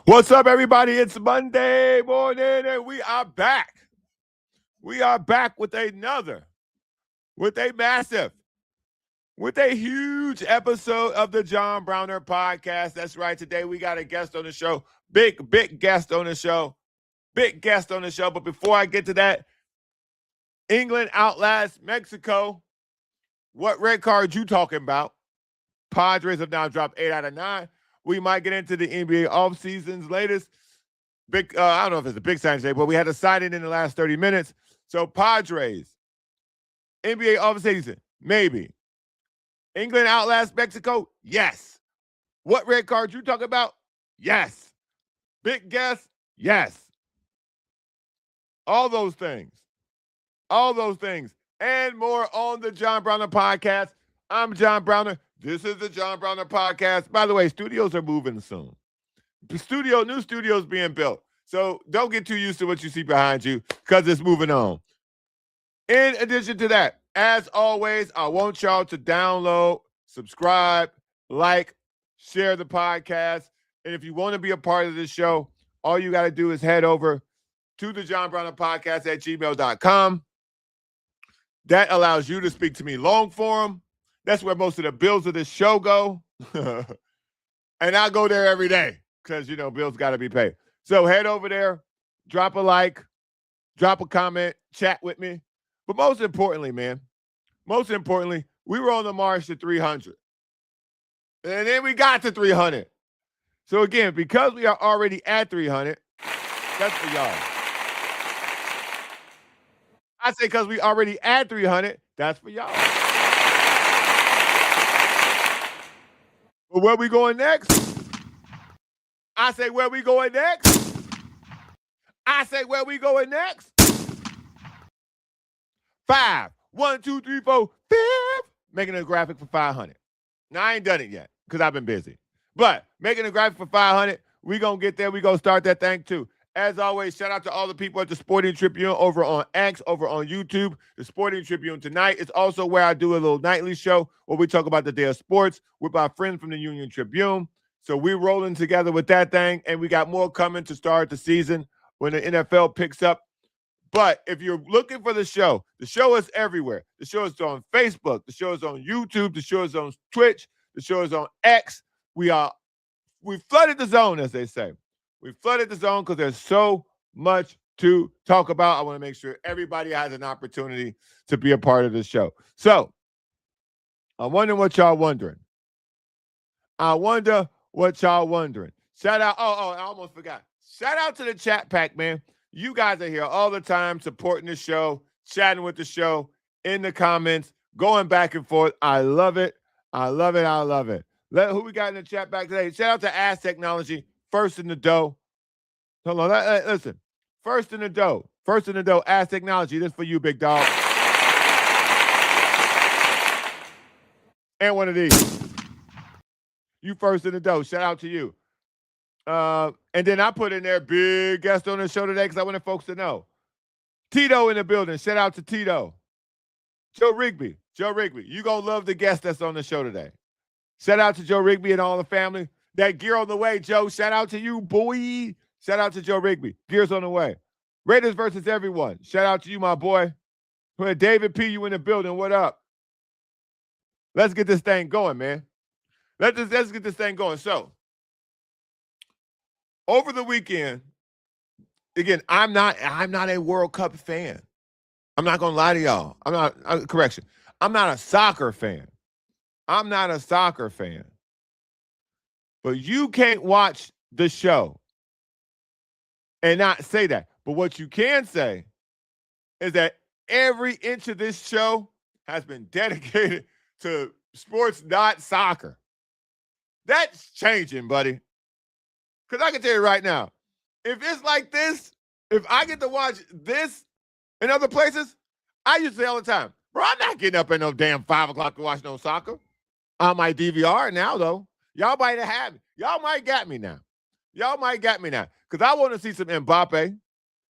What's up, everybody? It's Monday morning, and we are back. We are back with a huge episode of the John Browner podcast. That's right. Today we got a guest on the show. Big guest on the show. Big guest on the show. But before I get to that, England outlasts Mexico. What red card you talking about? Padres have now dropped 8 out of 9. We might get into the NBA offseason's latest. I don't know if it's a big sign today, but we had a signing in the last 30 minutes. So Padres, NBA offseason, maybe. England outlasts Mexico? Yes. What red card you talking about? Yes. Big guess? Yes. All those things. And more on the John Browner podcast. I'm John Browner. This is the John Browner podcast. By the way, studios are moving soon. New studios being built. So don't get too used to what you see behind you because it's moving on. In addition to that, as always, I want y'all to download, subscribe, like, share the podcast. And if you want to be a part of this show, all you got to do is head over to the John Browner podcast at gmail.com. That allows you to speak to me long form. That's where most of the bills of this show go. And I go there every day because, bills got to be paid. So head over there, drop a like, drop a comment, chat with me. But most importantly, we were on the march to 300. And then we got to 300. So again, because we are already at 300, that's for y'all. I say because we already at 300, that's for y'all. But where we going next? I say where we going next? 5, 1, 2, 3, 4, 5. Making a graphic for 500. Now, I ain't done it yet because I've been busy. But making a graphic for 500, we going to get there. We going to start that thing too. As always, shout out to all the people at the Sporting Tribune over on X, over on YouTube. The Sporting Tribune tonight is also where I do a little nightly show where we talk about the day of sports with our friends from the Union Tribune. So we're rolling together with that thing, and we got more coming to start the season when the NFL picks up. But if you're looking for the show is everywhere. The show is on Facebook. The show is on YouTube. The show is on Twitch. The show is on X. We flooded the zone, as they say. We flooded the zone because there's so much to talk about. I want to make sure everybody has an opportunity to be a part of the show. So I'm wondering what y'all wondering. Shout out. I almost forgot. Shout out to the chat pack, man. You guys are here all the time supporting the show, chatting with the show, in the comments, going back and forth. I love it. Who we got in the chat back today? Shout out to Ass Technology, first in the dough. Hold on, listen. First in the dough, Ass Technology. This for you, big dog. And one of these. You first in the dough. Shout out to you. And then I put in there big guest on the show today because I wanted folks to know. Tito in the building. Shout out to Tito. Joe Rigby. You going to love the guest that's on the show today. Shout out to Joe Rigby and all the family. That gear on the way, Joe. Shout out to you, boy. Shout out to Joe Rigby. Gear's on the way. Raiders versus everyone. Shout out to you, my boy. David P., you in the building. What up? Let's get this thing going, man. Let's get this thing going. So, over the weekend, again, I'm not a World Cup fan. I'm not gonna lie to y'all. I'm not a soccer fan. But you can't watch the show and not say that. But what you can say is that every inch of this show has been dedicated to sports, not soccer. That's changing, buddy. Because I can tell you right now, if it's like this, if I get to watch this in other places, I used to say all the time, bro, I'm not getting up at no damn 5 o'clock to watch no soccer. On my DVR now, though. Y'all might have had me. Y'all might got me now. Because I want to see some Mbappe.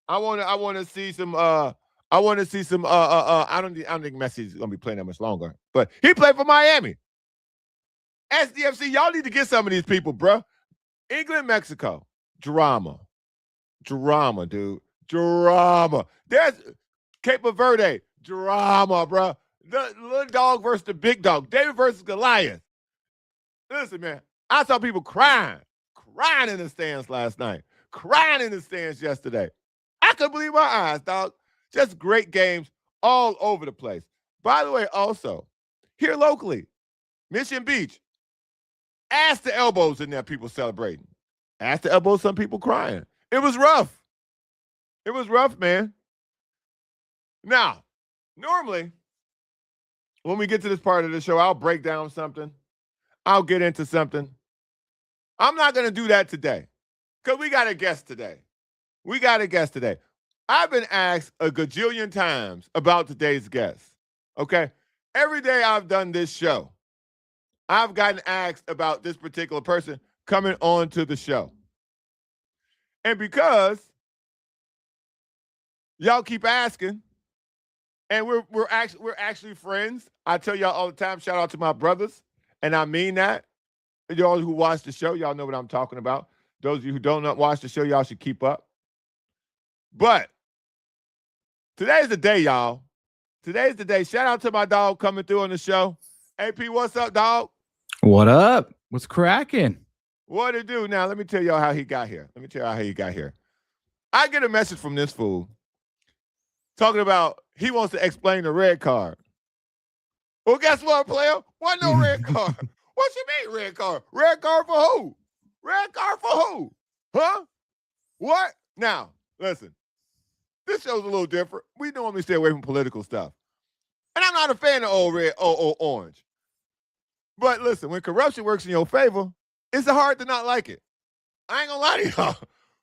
I want to see some I don't think Messi's gonna be playing that much longer. But he played for Miami. SDFC, y'all need to get some of these people, bro. England, Mexico. Drama. Drama, dude. Drama. There's Cape Verde. Drama, bro. The little dog versus the big dog. David versus Goliath. Listen, man. I saw people crying in the stands last night, crying in the stands yesterday. I couldn't believe my eyes, dog. Just great games all over the place. By the way, also, here locally, Mission Beach, ass to elbows in there, people celebrating. Ass to elbows, some people crying. It was rough. It was rough, man. Now, normally, when we get to this part of the show, I'll break down something. I'll get into something. I'm not going to do that today because we got a guest today. I've been asked a gajillion times about today's guest, okay? Every day I've done this show, I've gotten asked about this particular person coming on to the show. And because y'all keep asking, and we're actually friends. I tell y'all all the time, shout out to my brothers, and I mean that. Y'all who watch the show, y'all know what I'm talking about. Those of you who don't watch the show, y'all should keep up. But today's the day, y'all. Today's the day. Shout out to my dog coming through on the show. AP, what's up, dog? What up? What's cracking? What it do? Now, let me tell y'all how he got here. I get a message from this fool talking about he wants to explain the red card. Well, guess what, player? What no red card? What you mean red card? Red card for who? Red card for who? Huh? What? Now, listen. This show's a little different. We normally stay away from political stuff. And I'm not a fan of old red, old orange. But listen, when corruption works in your favor, it's hard to not like it. I ain't gonna lie to y'all.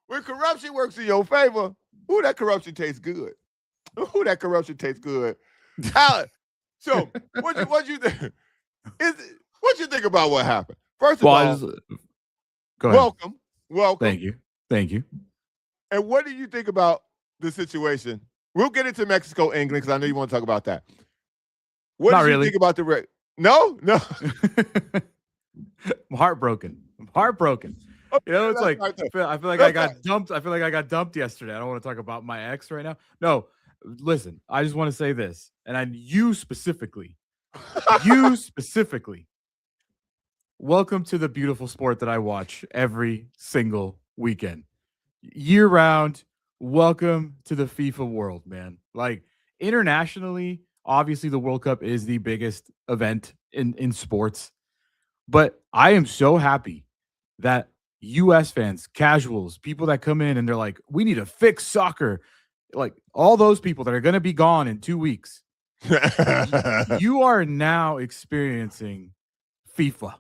When corruption works in your favor, ooh, that corruption tastes good. Ooh, that corruption tastes good. Alex, so what you think? What you think about what happened? First of all, go ahead. Welcome. Thank you. And what do you think about the situation? We'll get into Mexico, England, because I know you want to talk about that. What do you think about the red? No. I'm heartbroken. Okay, you know, it's like I feel like I got dumped. I feel like I got dumped yesterday. I don't want to talk about my ex right now. No, listen. I just want to say this, and you specifically. Welcome to the beautiful sport that I watch every single weekend, year round. Welcome to the FIFA world, man. Like internationally, obviously the World Cup is the biggest event in sports, but I am so happy that US fans, casuals, people that come in and they're like, we need to fix soccer. Like all those people that are going to be gone in 2 weeks. You are now experiencing FIFA.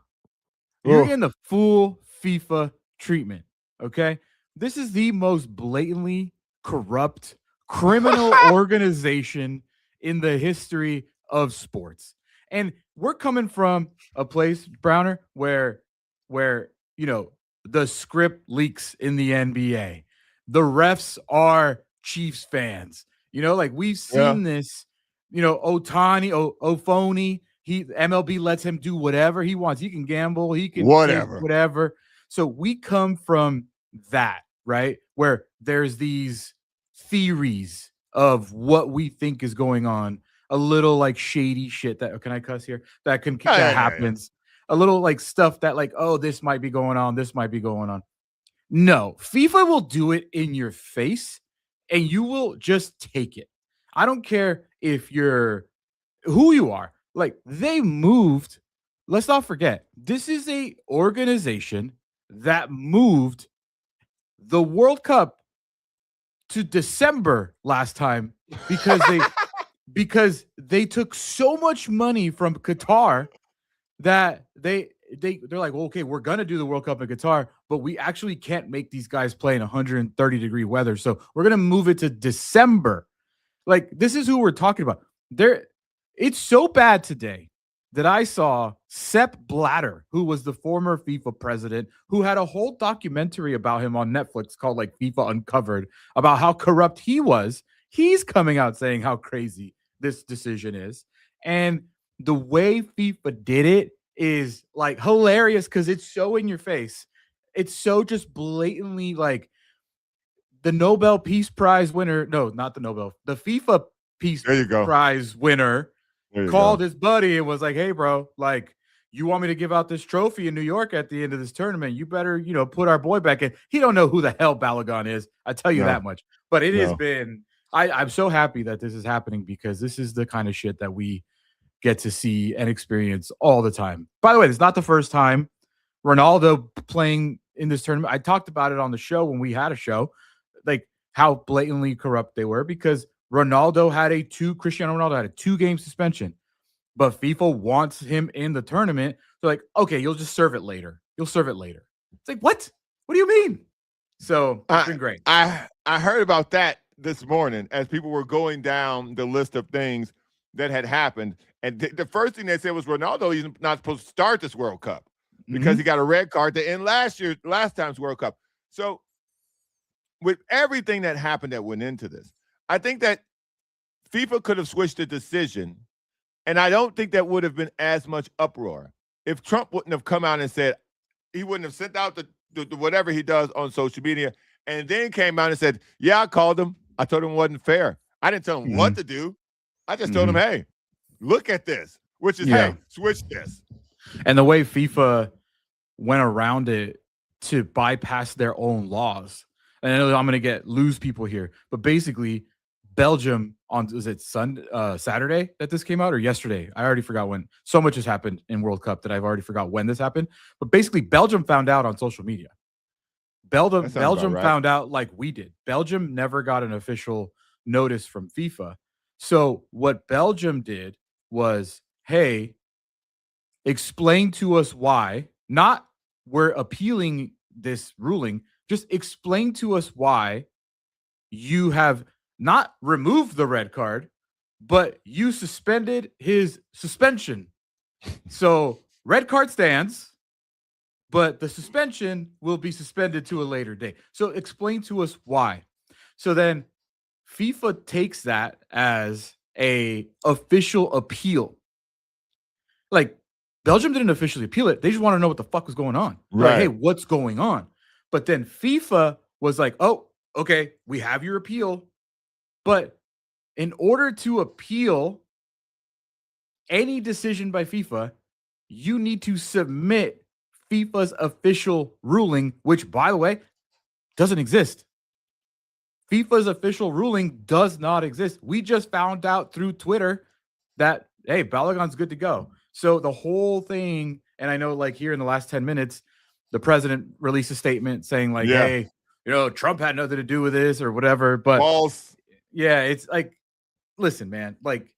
You're in the full FIFA treatment, okay? This is the most blatantly corrupt criminal organization in the history of sports. And we're coming from a place, Browner, where you know, the script leaks in the NBA. The refs are Chiefs fans. You know, like we've seen this. You know, Ophony, MLB lets him do whatever he wants. He can gamble, he can whatever. So we come from that, right? Where there's these theories of what we think is going on, a little like shady shit that can I cuss here? That happens. A little like stuff that like, oh, this might be going on, this might be going on. No, FIFA will do it in your face and you will just take it. I don't care if you're who you are. Like they moved. Let's not forget, this is a organization that moved the World Cup to December last time because they took so much money from Qatar that they're like, well, okay, we're gonna do the World Cup in Qatar, but we actually can't make these guys play in 130-degree weather, so we're gonna move it to December. Like, this is who we're talking about. It's so bad today that I saw Sepp Blatter, who was the former FIFA president, who had a whole documentary about him on Netflix called like FIFA Uncovered, about how corrupt he was. He's coming out saying how crazy this decision is. And the way FIFA did it is like hilarious because it's so in your face. it's so just blatantly like the Nobel Peace Prize winner. No, not the Nobel. The FIFA Peace There you go. Prize winner There you called go. his buddy and was like, "Hey, bro, like, you want me to give out this trophy in New York at the end of this tournament? You better, put our boy back in." He don't know who the hell Balagon is. I tell you No, that much. But it has no. been. I'm so happy that this is happening because this is the kind of shit that we get to see and experience all the time. By the way, it's not the first time Ronaldo playing in this tournament. I talked about it on the show when we had a show, like how blatantly corrupt they were because Cristiano Ronaldo had a 2-game suspension, but FIFA wants him in the tournament. They're like, okay, you'll just serve it later. You'll serve it later. It's like, what? What do you mean? So it's been great. I heard about that this morning as people were going down the list of things that had happened. And the first thing they said was Ronaldo is not supposed to start this World Cup because he got a red card to end last time's World Cup. So with everything that happened that went into this, I think that FIFA could have switched the decision, and I don't think that would have been as much uproar if Trump wouldn't have come out and said he wouldn't have sent out the whatever he does on social media, and then came out and said, "Yeah, I called him. I told him it wasn't fair. I didn't tell him what to do. I just told him, hey, look at this," which is, hey, switch this. And the way FIFA went around it to bypass their own laws. And I know I'm going to lose people here, but basically Belgium was it Saturday that this came out or yesterday? I already forgot when. So much has happened in World Cup that I've already forgot when this happened. But basically Belgium found out on social media. Belgium found out like we did. Belgium never got an official notice from FIFA. So what Belgium did was, hey, explain to us why, not we're appealing this ruling, just explain to us why you have not removed the red card, but you suspended his suspension. So red card stands, but the suspension will be suspended to a later date. So explain to us why. So then FIFA takes that as a official appeal. Like Belgium didn't officially appeal it. They just want to know what the fuck was going on. Right. Like, hey, what's going on? But then FIFA was like, oh, okay, we have your appeal. But in order to appeal any decision by FIFA, you need to submit FIFA's official ruling, which, by the way, doesn't exist. FIFA's official ruling does not exist. We just found out through Twitter that, hey, Balogun's good to go. So the whole thing, and I know like here in the last 10 minutes, the president released a statement saying like, hey, Trump had nothing to do with this or whatever. But false. Yeah, it's like, listen, man, like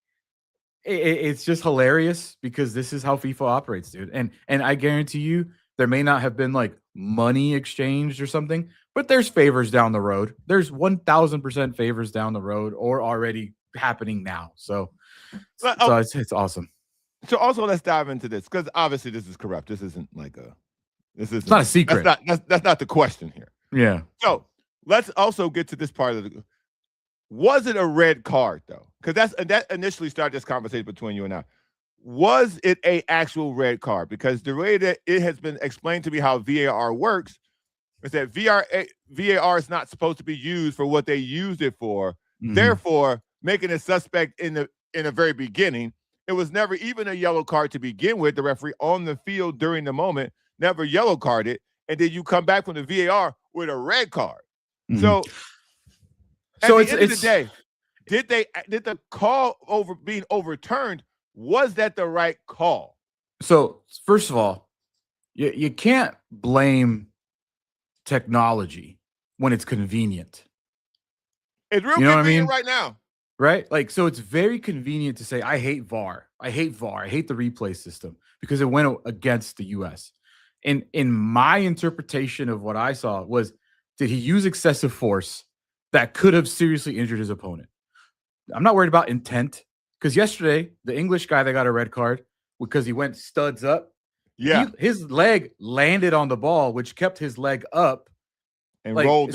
it's just hilarious because this is how FIFA operates, dude. And I guarantee you there may not have been like money exchanged or something, but there's favors down the road. There's 1000% favors down the road or already happening now. So it's awesome. So also let's dive into this because obviously this is corrupt. This isn't like it's not a secret. That's not the question here. Yeah. So let's also get to this part of the. Was it a red card though? Because that initially started this conversation between you and I. Was it a actual red card? Because the way that it has been explained to me how VAR works is that VAR is not supposed to be used for what they used it for. Mm-hmm. Therefore, making a suspect in the very beginning, it was never even a yellow card to begin with. The referee on the field during the moment never yellow carded, and then you come back from the VAR with a red card. Mm-hmm. So at the end of the day, did the call being overturned? Was that the right call? So first of all, you can't blame technology when it's convenient. It's real convenient right now. Right? Like, so it's very convenient to say, I hate VAR. I hate VAR. I hate the replay system because it went against the U.S. And in my interpretation of what I saw was, did he use excessive force that could have seriously injured his opponent? I'm not worried about intent because yesterday, the English guy that got a red card because he went studs up. Yeah. His leg landed on the ball, which kept his leg up. And rolled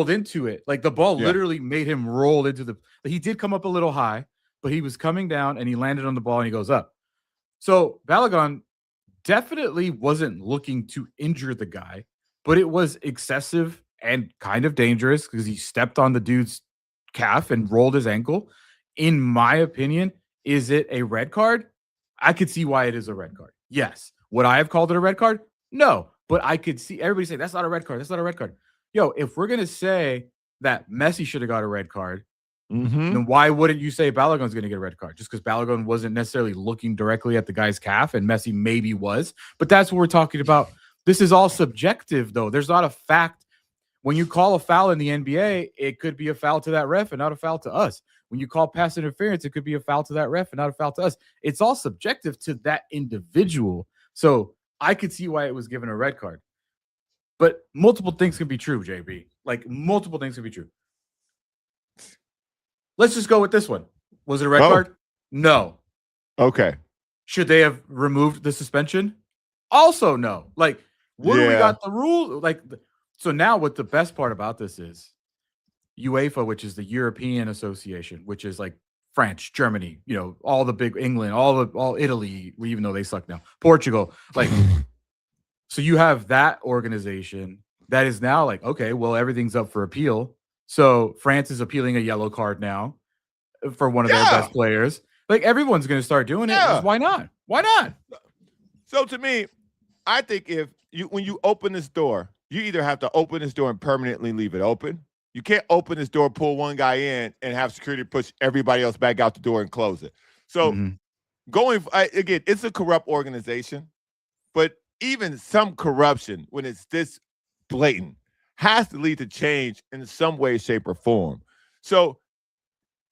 into it. Like the ball literally made him roll into he did come up a little high, but he was coming down and he landed on the ball and he goes up. So Balogun definitely wasn't looking to injure the guy. but it was excessive and kind of dangerous because he stepped on the dude's calf and rolled his ankle. In my opinion, is it a red card? I could see why it is a red card. Yes. Would I have called it a red card? No. But I could see everybody say that's not a red card. That's not a red card. Yo, if we're gonna say that Messi should have got a red card, then why wouldn't you say Balogun's going to get a red card? Just because Balogun wasn't necessarily looking directly at the guy's calf and Messi maybe was. But that's what we're talking about. This is all subjective, though. There's not a fact. When you call a foul in the NBA, it could be a foul to that ref and not a foul to us. When you call pass interference, it could be a foul to that ref and not a foul to us. It's all subjective to that individual. So I could see why it was given a red card. But multiple things can be true, JB. Like, multiple things can be true. Let's just go with this one. Was it a red card? No. Okay. Should they have removed the suspension? Also no. Like, what do we got the rule? Like, so now what the best part about this is UEFA, which is the European Association, which is like France, Germany, all the big England, all Italy, even though they suck now, Portugal. Like, so you have that organization that is now like, okay, well, everything's up for appeal. So France is appealing a yellow card now for one of their best players. Like, everyone's going to start doing it. Why not? Why not? So to me, I think when you open this door, you either have to open this door and permanently leave it open. You can't open this door, pull one guy in, and have security push everybody else back out the door and close it. So again, it's a corrupt organization, but even some corruption, when it's this blatant, has to lead to change in some way, shape, or form. So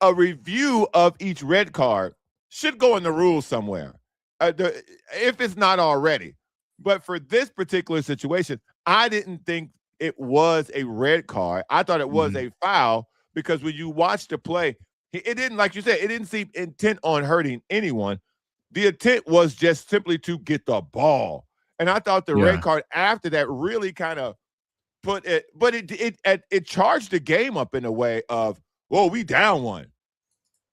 a review of each red card should go in the rules somewhere, if it's not already. But for this particular situation, I didn't think it was a red card. I thought it was a foul because when you watch the play, it didn't, like you said, it didn't seem intent on hurting anyone. The intent was just simply to get the ball. And I thought the red card after that really kind of put it, but it charged the game up in a way of, whoa, we down one.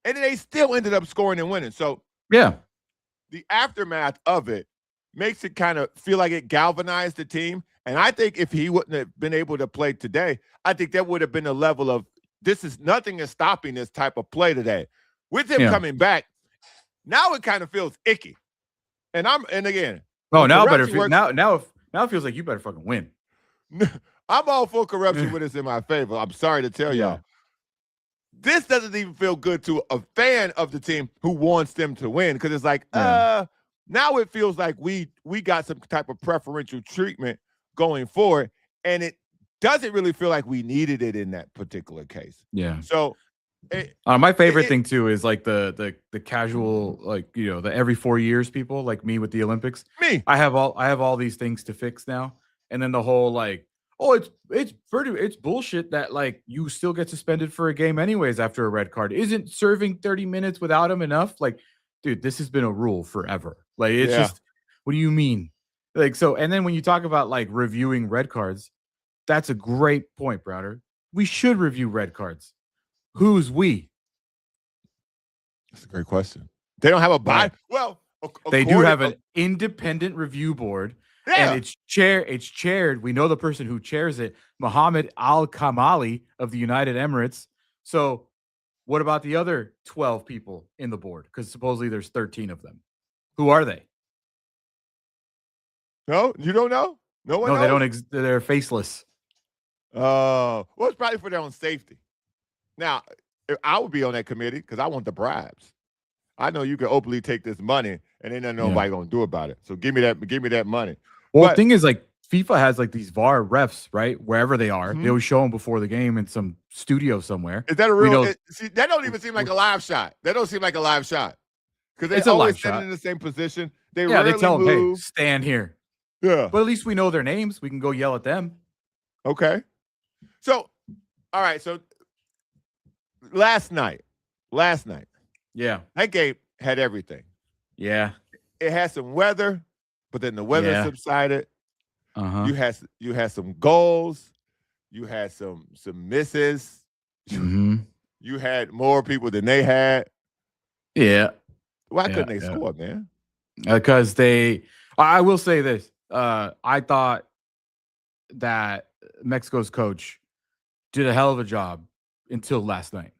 And they still ended up scoring and winning. So the aftermath of it makes it kind of feel like it galvanized the team. And I think if he wouldn't have been able to play today, I think that would have been a level of, nothing is stopping this type of play today. With him coming back, now it kind of feels icky. And again. Oh, now it feels like you better fucking win. I'm all for corruption when it's in my favor. I'm sorry to tell y'all. This doesn't even feel good to a fan of the team who wants them to win, because it's like, now it feels like we got some type of preferential treatment going forward, and it doesn't really feel like we needed it in that particular case. Yeah. So my favorite thing too is like the casual, like, the every 4 years people like me with the Olympics. I have all these things to fix now, and then the whole like, oh, it's bullshit that like you still get suspended for a game anyways after a red card. Isn't serving 30 minutes without him enough? Like, dude, this has been a rule forever. Like, it's just, what do you mean? Like, so, and then when you talk about like reviewing red cards, that's a great point, Browder. We should review red cards. Who's we? That's a great question. They don't have a body. Well, they do have an independent review board. Yeah. And it's chaired. We know the person who chairs it, Mohammed Al Kamali of the United Emirates. So what about the other 12 people in the board? Because supposedly there's 13 of them. Who are they? No, you don't know? No one knows? They don't. They're faceless. Well, it's probably for their own safety. Now, I would be on that committee because I want the bribes. I know you can openly take this money and ain't nobody gonna do about it. So give me that money. Well, the thing is, like, FIFA has like these VAR refs, right? Wherever they are, they always show them before the game in some studio somewhere. Is that a real? See, that don't even seem like a live shot. That don't seem like a live shot because they always stand in the same position. They tell move. them, hey, stand here. Yeah, but at least we know their names. We can go yell at them. Okay. So, all right. So last night, yeah, that game had everything. Yeah, it had some weather, but then the weather subsided. You had some goals. You had some misses. You had more people than they had. Yeah. Why couldn't they score, man? Because I will say this. I thought that Mexico's coach did a hell of a job until last night.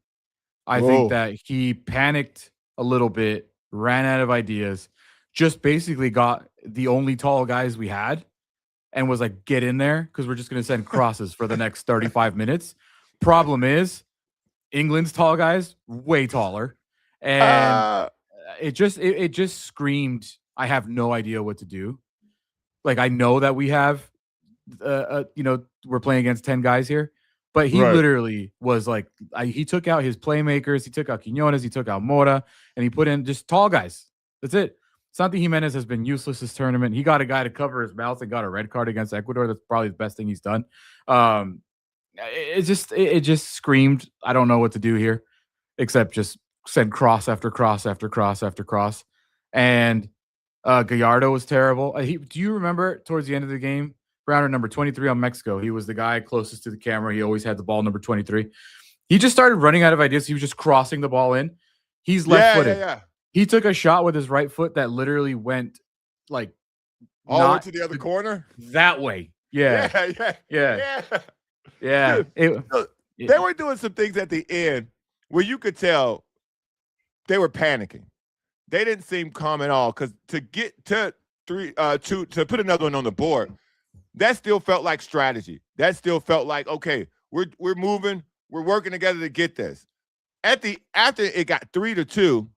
I think Oh, that he panicked a little bit, ran out of ideas, just basically got the only tall guys we had and was like, get in there because we're just going to send crosses for the next 35 minutes. Problem is, England's tall guys way taller, and uh, it just screamed, I have no idea what to do. Like I know that we have, we're playing against 10 guys here, but he right. literally was like, he took out his playmakers, he took out Quinones, he took out Mora, and he put in just tall guys. That's it. Santi Jimenez has been useless this tournament. He got a guy to cover his mouth and got a red card against Ecuador. That's probably the best thing he's done. Um, it just screamed, I don't know what to do here, except just send cross after cross after cross after cross. And Gallardo was terrible. Do you remember towards the end of the game, rounder number 23 on Mexico? He was the guy closest to the camera. He always had the ball, number 23. He just started running out of ideas. He was just crossing the ball in. He's left-footed. Yeah. He took a shot with his right foot that literally went like All the way to the other corner? That way. Yeah. Yeah. Dude, They were doing some things at the end where you could tell they were panicking. They didn't seem calm at all because to get to to put another one on the board, that still felt like strategy. That still felt like, okay, we're moving, we're working together to get this. After it got 3-2,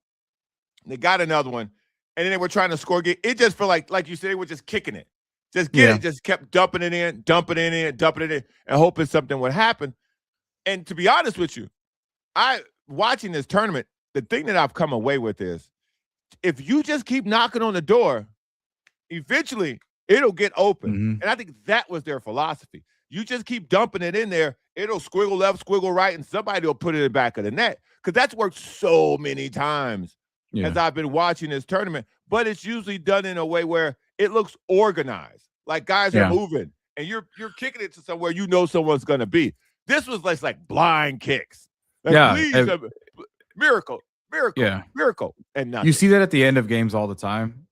they got another one, and then they were trying to score again. It just felt like you said, they were just kicking it. Just just kept dumping it in, and hoping something would happen. And to be honest with you, watching this tournament, the thing that I've come away with is if you just keep knocking on the door, eventually it'll get open. Mm-hmm. And I think that was their philosophy. You just keep dumping it in there, it'll squiggle left, squiggle right, and somebody will put it in the back of the net. Because that's worked so many times as I've been watching this tournament. But it's usually done in a way where it looks organized, like guys are moving, and you're kicking it to somewhere you know someone's going to be. This was like blind kicks. Like, please, miracle, and nothing. You see that at the end of games all the time,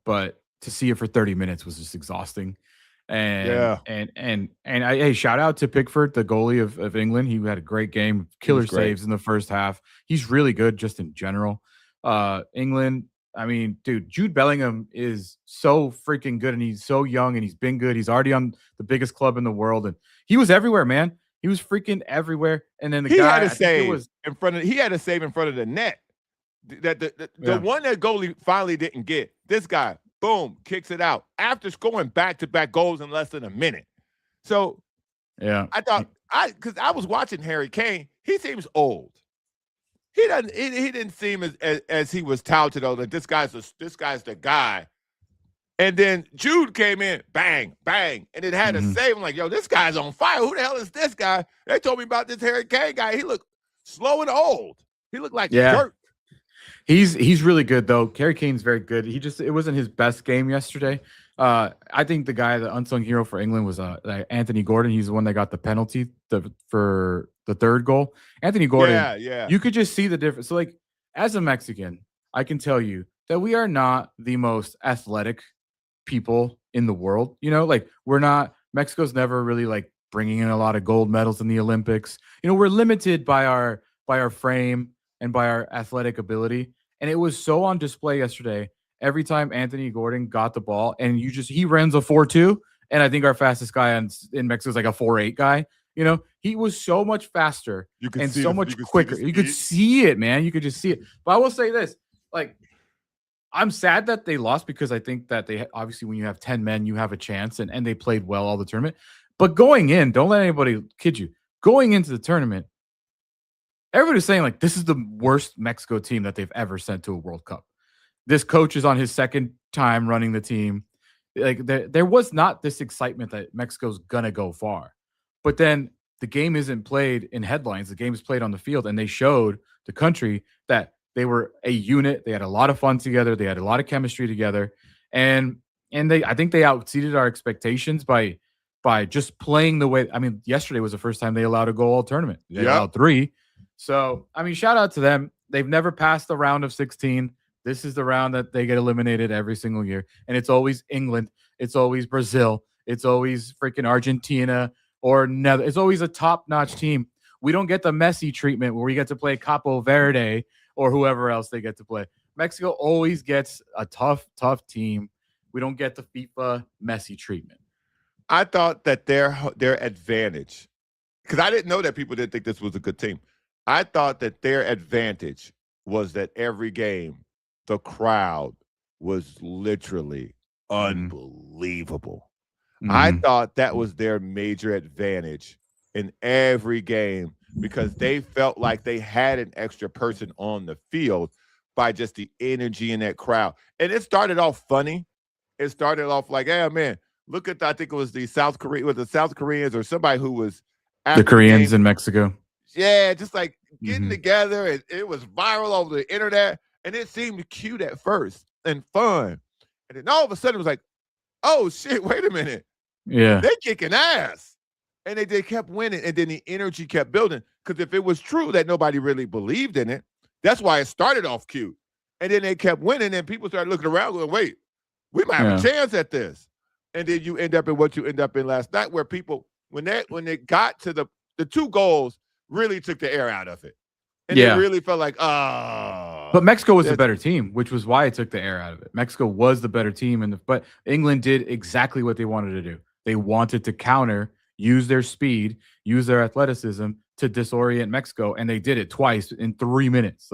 but to see it for 30 minutes was just exhausting. And hey, shout out to Pickford, the goalie of England. He had a great game, killer saves in the first half. He's really good just in general. England, I mean, dude, Jude Bellingham is so freaking good, and he's so young, and he's been good. He's already on the biggest club in the world, and he was everywhere, man. He was freaking everywhere. And then he had a save in front of the net. The one that goalie finally didn't get. This guy, boom, kicks it out after scoring back-to-back goals in less than a minute. So, I thought because I was watching Harry Kane, he seems old. He didn't seem as he was touted though, that this guy's the guy. And then Jude came in, bang, bang, and it had a save. I'm like, yo, this guy's on fire. Who the hell is this guy? They told me about this Harry Kane guy. He looked slow and old. He looked like dirt. He's really good though. Harry Kane's very good. It wasn't his best game yesterday. I think the unsung hero for England was Anthony Gordon. He's the one that got the penalty for the third goal. Anthony Gordon, you could just see the difference. So, like, as a Mexican, I can tell you that we are not the most athletic people in the world. Like, we're not. Mexico's never really like bringing in a lot of gold medals in the Olympics. We're limited by our frame and by our athletic ability. And it was so on display yesterday. Every time Anthony Gordon got the ball, and he runs a 4-2, and I think our fastest guy in Mexico is like a 4-8 guy. He was so much faster and so much quicker. You could see it, man. You could just see it. But I will say this, like, I'm sad that they lost because I think that they obviously, when you have 10 men, you have a chance, and they played well all the tournament. But going in, don't let anybody kid you. Going into the tournament, everybody's saying like this is the worst Mexico team that they've ever sent to a World Cup. This coach is on his second time running the team. Like there was not this excitement that Mexico's gonna go far. But then the game isn't played in headlines. The game is played on the field, and they showed the country that they were a unit. They had a lot of fun together. They had a lot of chemistry together, and I think they exceeded our expectations by just playing the way. I mean, yesterday was the first time they allowed a goal all tournament. They allowed 3. So, I mean, shout out to them. They've never passed the round of 16. This is the round that they get eliminated every single year. And it's always England. It's always Brazil. It's always freaking Argentina or Nether. It's always a top-notch team. We don't get the Messi treatment where we get to play Capo Verde or whoever else they get to play. Mexico always gets a tough team. We don't get the FIFA Messi treatment. I thought that their advantage, because I didn't know that people didn't think this was a good team. I thought that their advantage was that every game, the crowd was literally unbelievable. I thought that was their major advantage in every game because they felt like they had an extra person on the field by just the energy in that crowd. And it started off funny. It started off like, hey, man, look at I think it was the South Koreans or somebody who was after the Koreans in Mexico. Yeah, just like getting together, and it was viral over the internet, and it seemed cute at first and fun. And then all of a sudden it was like, oh shit, wait a minute. Yeah. They kicking ass. And they kept winning, and then the energy kept building. Because if it was true that nobody really believed in it, that's why it started off cute. And then they kept winning, and people started looking around going, wait, we might have a chance at this. And then you end up in what you end up in last night, where people, when they got to the 2 goals, really took the air out of it. And it really felt like, But Mexico was the better team, which was why it took the air out of it. Mexico was the better team, but England did exactly what they wanted to do. They wanted to counter, use their speed, use their athleticism to disorient Mexico, and they did it twice in 3 minutes.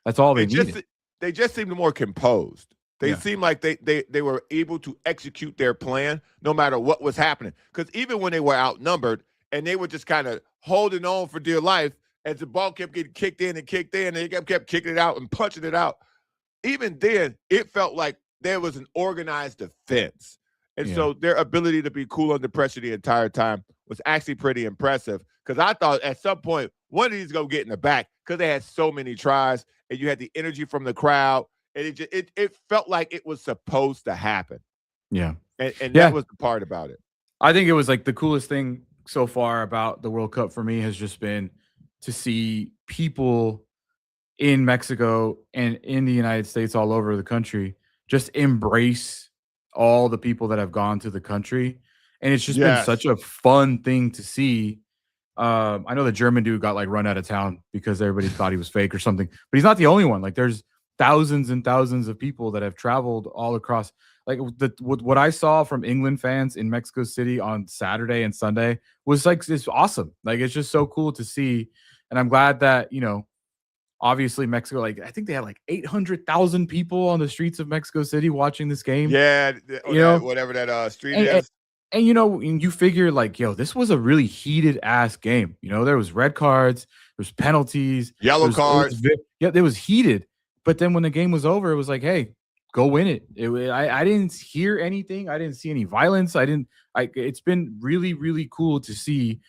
That's all they needed. They just seemed more composed. They seemed like they were able to execute their plan no matter what was happening. Because even when they were outnumbered and they were just kind of holding on for dear life, as the ball kept getting kicked in, and they kept kicking it out and punching it out, even then, it felt like there was an organized defense. And so their ability to be cool under pressure the entire time was actually pretty impressive, because I thought at some point one of these going to get in the back because they had so many tries, and you had the energy from the crowd, and it felt like it was supposed to happen. Yeah. And that was the part about it. I think it was like the coolest thing so far about the World Cup for me has just been to see people in Mexico and in the United States, all over the country, just embrace all the people that have gone to the country. And it's just been such a fun thing to see. I know the German dude got run out of town because everybody thought he was fake or something, but he's not the only one. There's thousands and thousands of people that have traveled all across. What I saw from England fans in Mexico City on Saturday and Sunday was it's awesome. It's just so cool to see. And I'm glad that, obviously Mexico, I think they had 800,000 people on the streets of Mexico City watching this game. Yeah. Whatever that street is. And you figure this was a really heated ass game. There was red cards, there was penalties, yellow cards. It was heated. But then when the game was over, it was hey, go win it. I didn't hear anything. I didn't see any violence. It's been really, really cool to see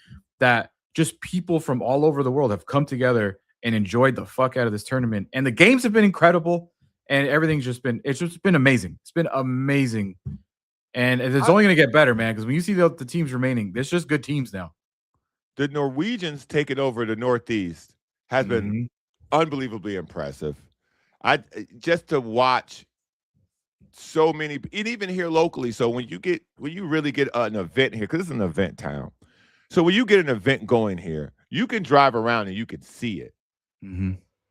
that just people from all over the world have come together and enjoyed the fuck out of this tournament. And the games have been incredible, and everything's just been amazing. It's been amazing. And it's only going to get better, man, because when you see the teams remaining, there's just good teams now. The Norwegians taking over the Northeast has been unbelievably impressive. Just to watch so many, and even here locally. So when you really get an event here, because it's an event town. So when you get an event going here, you can drive around and you can see it.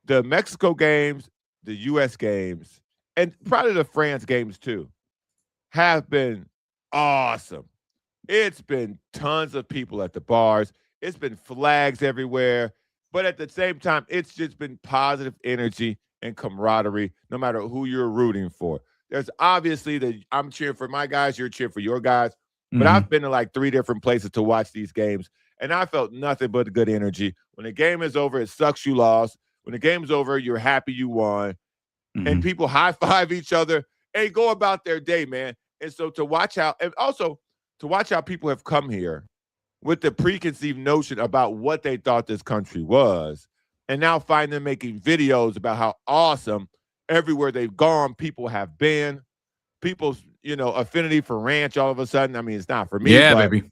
The Mexico games, the U.S. games, and probably the France games too, have been awesome. It's been tons of people at the bars. It's been flags everywhere. But at the same time, it's just been positive energy and camaraderie, no matter who you're rooting for. There's obviously I'm cheering for my guys, you're cheering for your guys. But I've been to 3 different places to watch these games, and I felt nothing but good energy. When the game is over, it sucks you lost. When the game's over, you're happy you won. And people high-five each other and go about their day, man. And so to watch how people have come here with the preconceived notion about what they thought this country was, and now find them making videos about how awesome everywhere they've gone people have been. People's, affinity for ranch all of a sudden. I mean, it's not for me. Yeah, baby.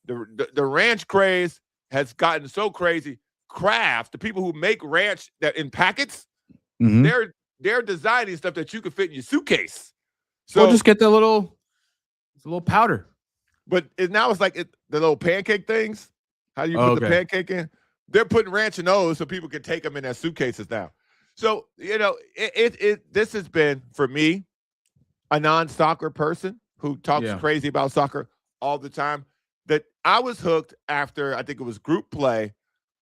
The ranch craze has gotten so crazy. Kraft, the people who make ranch that in packets, they're designing stuff that you can fit in your suitcase. So just get the little powder. But now it's like the little pancake things. How do you put the Okay. pancake in? They're putting ranch in those so people can take them in their suitcases now. So this has been for me a non-soccer person who talks Yeah. crazy about soccer all the time. That I was hooked after I think it was group play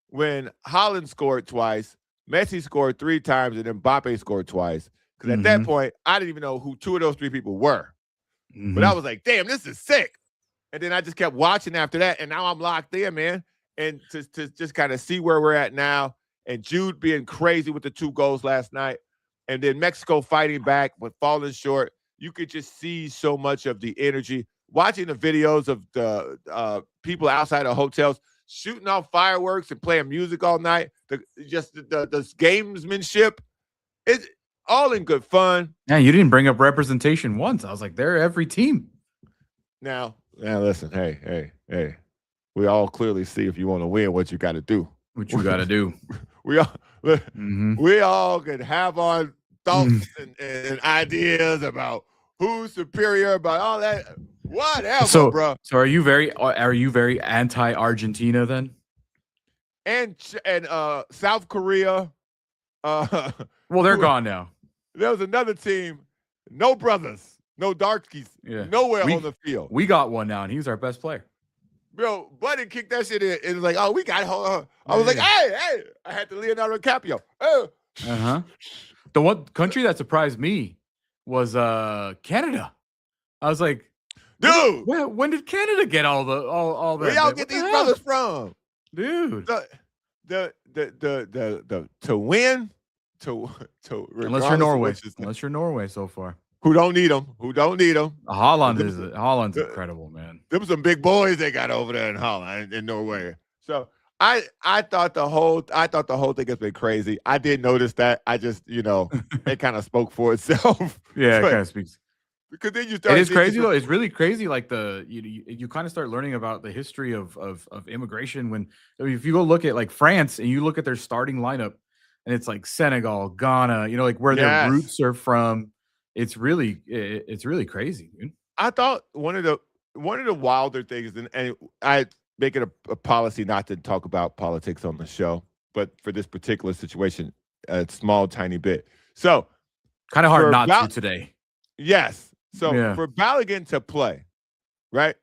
when Holland scored twice, Messi scored 3 times, and then Mbappe scored twice. Because at that point, I didn't even know who 2 of those 3 people were. But I was like, damn, this is sick. And then I just kept watching after that, and now I'm locked in, man. And to just kind of see where we're at now, and Jude being crazy with the 2 goals last night, and then Mexico fighting back but falling short. You could just see so much of the energy. Watching the videos of the people outside of hotels shooting off fireworks and playing music all night, the gamesmanship, it's all in good fun. Yeah, you didn't bring up representation once. I was like, they're every team. Now listen, hey. We all clearly see if you want to win what you got to do. What you got to do. We all can have our thoughts and ideas about who's superior, about all that. Whatever, bro. So are you very anti-Argentina then? And South Korea. Well, they're gone now. There was another team, no brothers, no darkies, nowhere on the field. We got one now, and he's our best player. Bro, Buddy kicked that shit in. It was like, oh, we got it. I was like, hey. I had to Leonardo DiCaprio. The one country that surprised me was Canada. I was like, dude, when did Canada get all that? Where y'all get these brothers from, dude? The to win to unless you're Norway, so far. Who don't need them? Holland's incredible, man. There were some big boys they got over there in Holland, in Norway. So I thought the whole thing has been crazy. I did notice that. I just it kind of spoke for itself. Yeah, it kind of speaks. Because then you start. It is crazy though. It's really crazy. Like you kind of start learning about the history of immigration if you go look at like France and you look at their starting lineup, and it's like Senegal, Ghana, like where their roots are from. It's really crazy, dude. I thought one of the wilder things, and I make it a policy not to talk about politics on the show, but for this particular situation, a small, tiny bit. So kind of hard not to today. Yes. So for Balogun to play, right?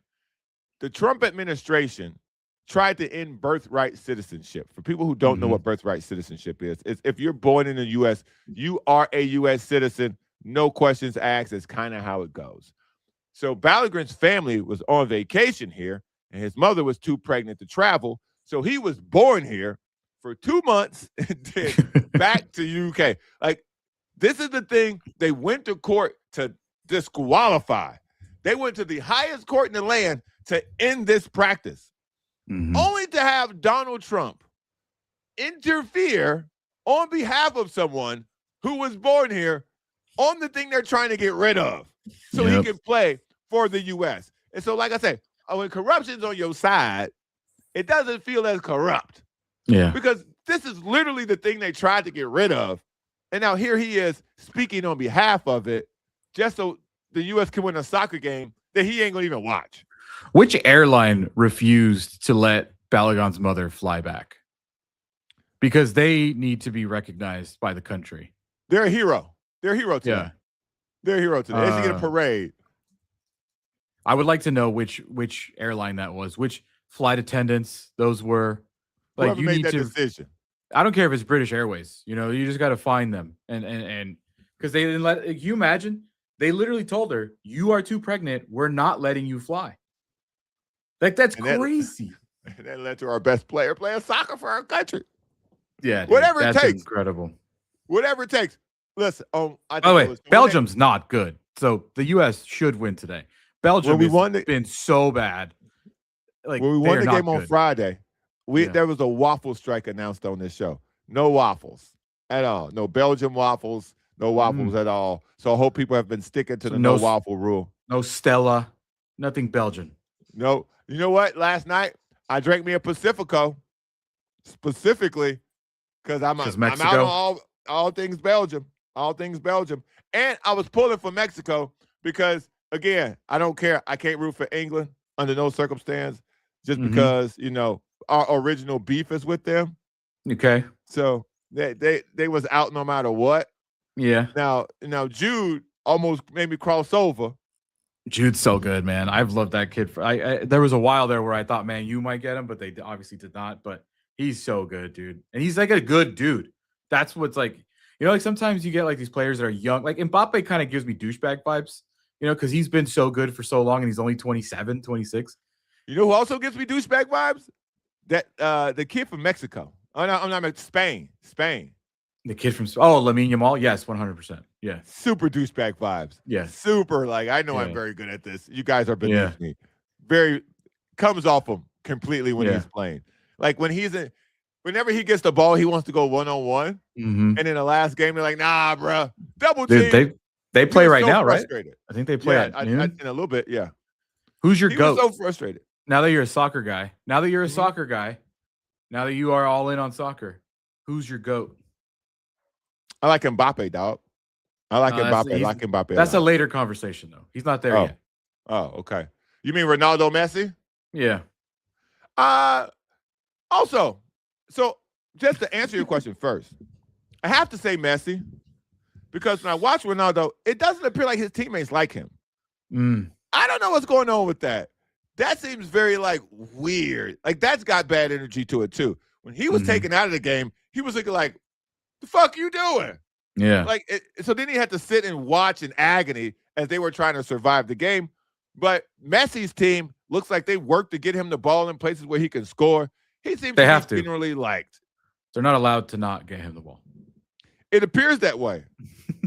The Trump administration tried to end birthright citizenship. For people who don't know what birthright citizenship is, it's if you're born in the U.S., you are a U.S. citizen. No questions asked. It's kind of how it goes. So Balogun's family was on vacation here, and his mother was too pregnant to travel. So he was born here for 2 months and then back to UK. Like, this is the thing. They went to court to disqualify. They went to the highest court in the land to end this practice, only to have Donald Trump interfere on behalf of someone who was born here on the thing they're trying to get rid of so he can play for the U.S. And so, like I said, when corruption's on your side, it doesn't feel as corrupt. Yeah. Because this is literally the thing they tried to get rid of. And now here he is speaking on behalf of it just so the U.S. can win a soccer game that he ain't going to even watch. Which airline refused to let Balogun's mother fly back? Because they need to be recognized by the country. They're a hero. They're a hero today. Yeah. They're a hero today. They should get a parade. I would like to know which airline that was, which flight attendants those were. Like, whoever made that decision. I don't care if it's British Airways. You just got to find them and because they didn't let. You imagine they literally told her, "You are too pregnant. We're not letting you fly." Like, that's crazy. That led to our best player playing soccer for our country. Yeah, dude, whatever it takes. Incredible. Whatever it takes. Listen. By the way, Belgium's not good, so the U.S. should win today. Belgium has been so bad. Like, when we won the game on Friday, there was a waffle strike announced on this show. No waffles at all. No Belgian waffles. No waffles at all. So I hope people have been sticking to the no waffle rule. No Stella. Nothing Belgian. No. You know what? Last night I drank me a Pacifico, specifically because I'm out on all things Belgium. All things Belgium. And I was pulling for Mexico because, again, I don't care. I can't root for England. under no circumstance, just Mhm. because our original beef is with them. Okay. So they was out no matter what. Yeah. Now Jude almost made me cross over. Jude's so good, man. I've loved that kid. There was a while there where I thought, man, you might get him, but they obviously did not. But he's so good, dude. And he's like a good dude. That's what's like, like sometimes you get like these players that are young. Like Mbappe kind of gives me douchebag vibes, because he's been so good for so long and he's only 27, 26. You know who also gives me douchebag vibes? That the kid from Mexico. Oh no, I'm not Spain. Spain. The kid from Lamine Yamal, yes, 100%. Yeah, Super douchebag vibes. yeah, Super like I know I'm yeah, very good at this. You guys are yeah, beneath me. Very comes off him completely when yeah. he's playing. Like whenever he gets the ball, he wants to go 1-on-1. Mm-hmm. And in the last game, they're like, nah, bro, double Dude, team. they He play was right so now, right? frustrated. I think they play Yeah, at noon. in a little bit, yeah. Who's your He was goat? so frustrated. Now that you're a soccer guy, now that Mhm. you are all in on soccer, who's your goat? I like Mbappe, dog. I like That's Mbappe. I like Mbappe a that's a lot. later conversation though. He's not there Oh, yet. okay. You mean Ronaldo, Messi? Yeah. Uh, Also, so just to answer your question first, I have to say Messi because when I watch Ronaldo, it doesn't appear like his teammates like him. Mm, I don't know what's going on with that. That seems very like weird. Like that's got bad energy to it too. When he was hmm taken out of the game, he was looking like, "The fuck you doing?" Yeah. Like, so then he had to sit and watch in agony as they were trying to survive the game. But Messi's team looks like they worked to get him the ball in places where he can score. He seems They to be have to. generally liked. They're not allowed to not get him the ball. It appears that way.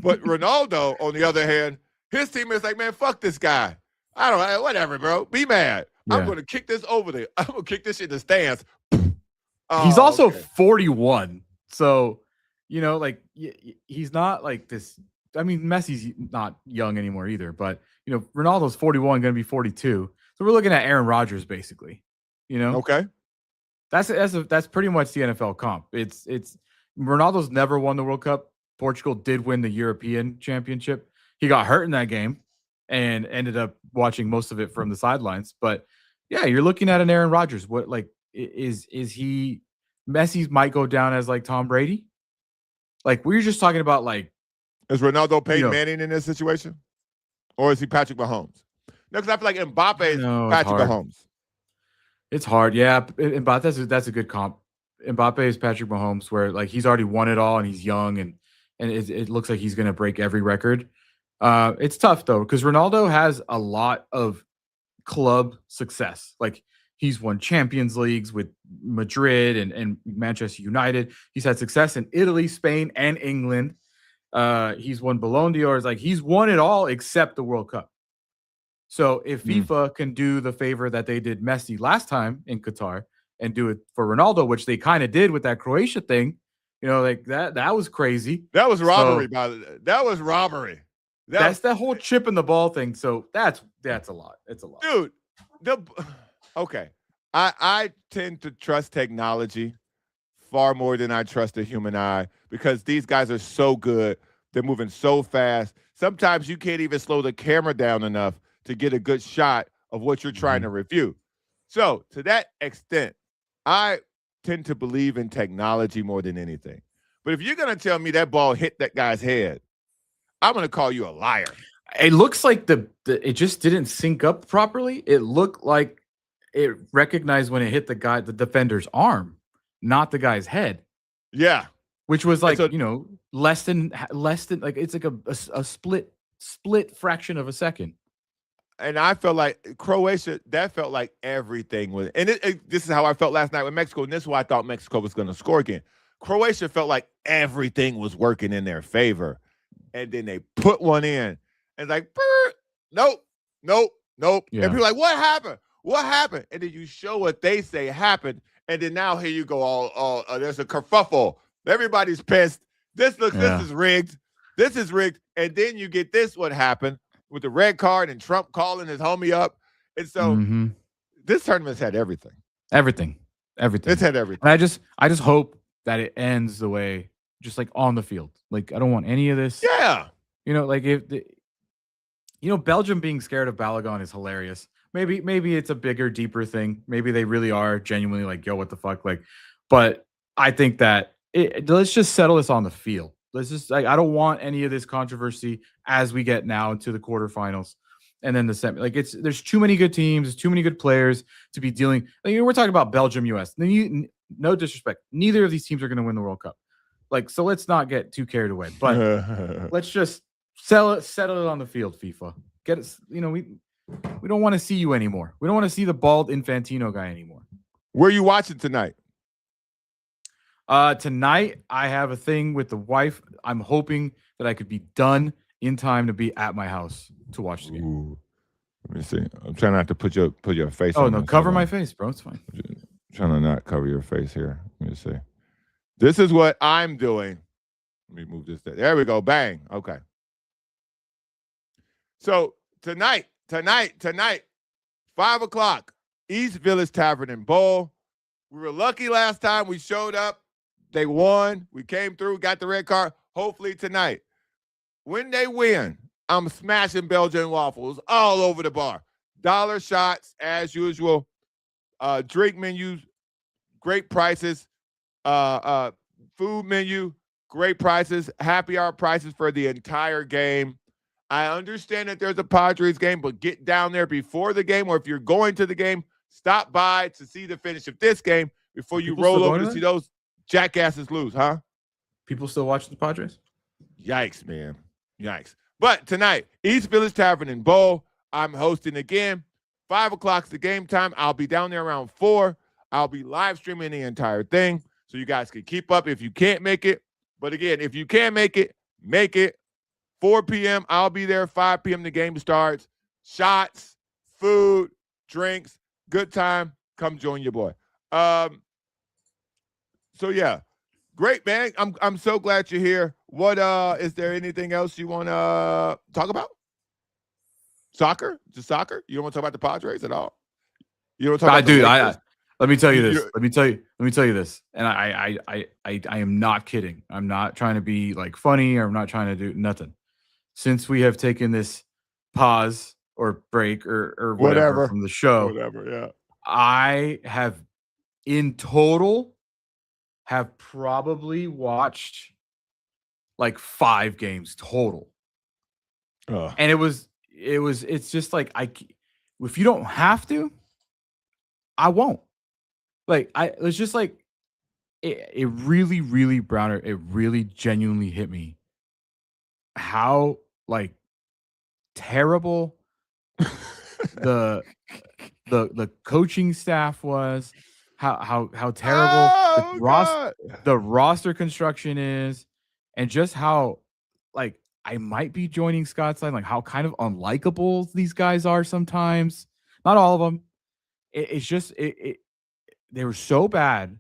But Ronaldo, on the other hand, his teammates like, man, fuck this guy. I don't know, whatever, bro. Be mad. I'm Yeah. going to kick this over there. I'm going to kick this shit in the stands. He's also Okay. 41. So, he's not like this. I mean, Messi's not young anymore either, but, Ronaldo's 41, going to be 42. So we're looking at Aaron Rodgers basically, Okay. That's pretty much the NFL comp. It's Ronaldo's never won the World Cup. Portugal did win the European Championship. He got hurt in that game and ended up watching most of it from the sidelines. But yeah, you're looking at an Aaron Rodgers. What like is he? Messi's might go down as like Tom Brady. Like we were just talking about like Is Ronaldo Peyton know, Manning in this situation? Or is he Patrick Mahomes? No, because I feel like Mbappe is no, it's Patrick hard. Mahomes. It's hard, yeah. Mbappe, that's a good comp. Mbappe is Patrick Mahomes, where like he's already won it all and he's young and it looks like he's going to break every record. It's tough though because Ronaldo has a lot of club success. Like he's won Champions Leagues with Madrid and Manchester United. He's had success in Italy, Spain, and England. He's won Ballon d'Ors. Like he's won it all except the World Cup. So if FIFA can do the favor that they did Messi last time in Qatar and do it for Ronaldo, which they kind of did with that Croatia thing, like that was crazy. That was robbery, So that was robbery. that's that whole chip in the ball thing. So that's a lot. It's a lot. Dude, okay. I tend to trust technology far more than I trust the human eye because these guys are so good. They're moving so fast. Sometimes you can't even slow the camera down enough to get a good shot of what you're trying to review. So, to that extent, I tend to believe in technology more than anything. But if you're going to tell me that ball hit that guy's head, I'm going to call you a liar. It looks like it just didn't sync up properly. It looked like it recognized when it hit the defender's arm, not the guy's head. Yeah. Which was like, less than like it's like a split fraction of a second. And I felt like Croatia, that felt like everything was. And this is how I felt last night with Mexico. And this is why I thought Mexico was going to score again. Croatia felt like everything was working in their favor. And then they put one in. And like, nope. Yeah. And people are like, what happened? What happened? And then you show what they say happened. And then now here you go, all there's a kerfuffle. Everybody's pissed. This is rigged. This is rigged. And then you get this, what happened with the red card and Trump calling his homie up. And so this tournament's had everything. Everything. It's had everything. And I just hope that it ends the way, just like on the field. Like, I don't want any of this. Yeah. Like if Belgium being scared of Balogun is hilarious. maybe it's a bigger, deeper thing. Maybe they really are genuinely like, yo, what the fuck? Like, but I think that let's just settle this on the field. Let's just like I don't want any of this controversy as we get now into the quarterfinals and then the semi. Like there's too many good teams, there's too many good players to be dealing. Like, we're talking about Belgium, US. No disrespect, neither of these teams are going to win the World Cup. Like, so let's not get too carried away. But let's just settle it on the field, FIFA. Get it. We don't want to see you anymore. We don't want to see the bald Infantino guy anymore. Where are you watching tonight? Tonight, I have a thing with the wife. I'm hoping that I could be done in time to be at my house to watch the game. Ooh. Let me see. I'm trying not to put your face on. on. Oh, no, cover my face, bro. It's fine. I'm trying to not cover your face here. Let me see. This is what I'm doing. Let me move this. There we go. Bang. Okay. So tonight, 5 o'clock, East Village Tavern and Bowl. We were lucky last time we showed up. They won. We came through, got the red card. Hopefully tonight. When they win, I'm smashing Belgian waffles all over the bar. Dollar shots, as usual. Drink menus, great prices. Food menu, great prices. Happy hour prices for the entire game. I understand that there's a Padres game, but get down there before the game, or if you're going to the game, stop by to see the finish of this game before you roll over to see those jackasses lose, huh? People still watching the Padres? Yikes, man. Yikes. But tonight, East Village Tavern and Bowl, I'm hosting again. 5 o'clock's the game time. I'll be down there around 4. I'll be live streaming the entire thing so you guys can keep up if you can't make it. But again, if you can make it, make it. 4 p.m., I'll be there. 5 p.m., the game starts. Shots, food, drinks, good time. Come join your boy. So, yeah, great, man. I'm so glad you're here. What is there anything else you want to talk about? Soccer? Just soccer? You don't want to talk about the Padres at all? You don't talk about let me tell you this. Let me tell you this. And I am not kidding. I'm not trying to be like funny, or I'm not trying to do nothing. Since we have taken this pause or break or whatever from the show, yeah. I have in total have probably watched like 5 games total. And it's just like if you don't have to, I won't. Like it's just like it really, really, Browner, it really genuinely hit me how like terrible the coaching staff was, how terrible the roster construction is, and just how like I might be joining Scott's side, like how kind of unlikable these guys are sometimes. Not all of them. It's just they were so bad,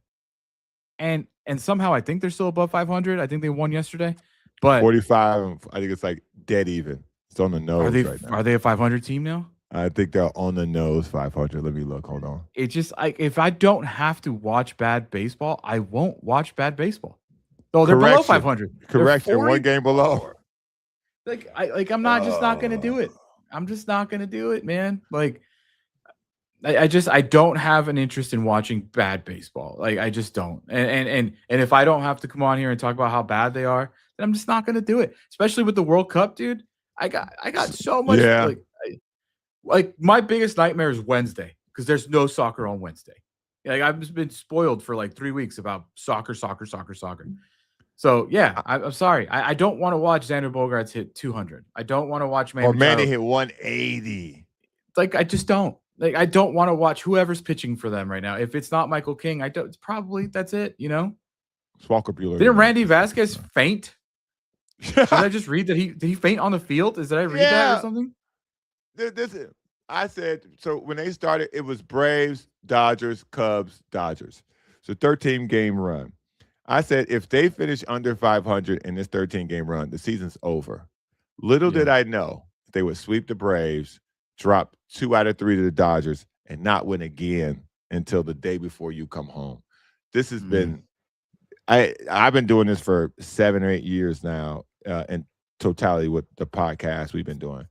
and somehow I think they're still above 500. I think they won yesterday, but 45. I think it's like dead even. It's on the nose right now. Are they a 500 team now? I think they're on the nose 500. Let me look. Hold on. It just like if I don't have to watch bad baseball, I won't watch bad baseball. Oh, they're below 500. Correction, 1 game below. I'm not just not gonna do it. I'm just not gonna do it, man. Like I don't have an interest in watching bad baseball. Like I just don't. And if I don't have to come on here and talk about how bad they are, then I'm just not gonna do it. Especially with the World Cup, dude. I got so much like my biggest nightmare is Wednesday because there's no soccer on Wednesday. Like I've just been spoiled for like 3 weeks about soccer. So yeah, I'm sorry. I don't want to watch Xander Bogaerts hit 200. I don't want to watch Manny hit 180. Like I just don't. Like I don't want to watch whoever's pitching for them right now. If it's not Michael King, it's probably that's it. You know. Walker Buehler. Didn't Randy Vasquez faint? Did I just read that did he faint on the field? Did I read that or something? I said so when they started. It was Braves, Dodgers, Cubs, Dodgers. So 13-game run. I said if they finish under 500 in this 13-game run, the season's over. Little did I know they would sweep the Braves, drop 2 out of 3 to the Dodgers, and not win again until the day before you come home. This has been I've been doing this for 7 or 8 years now in totality with the podcast we've been doing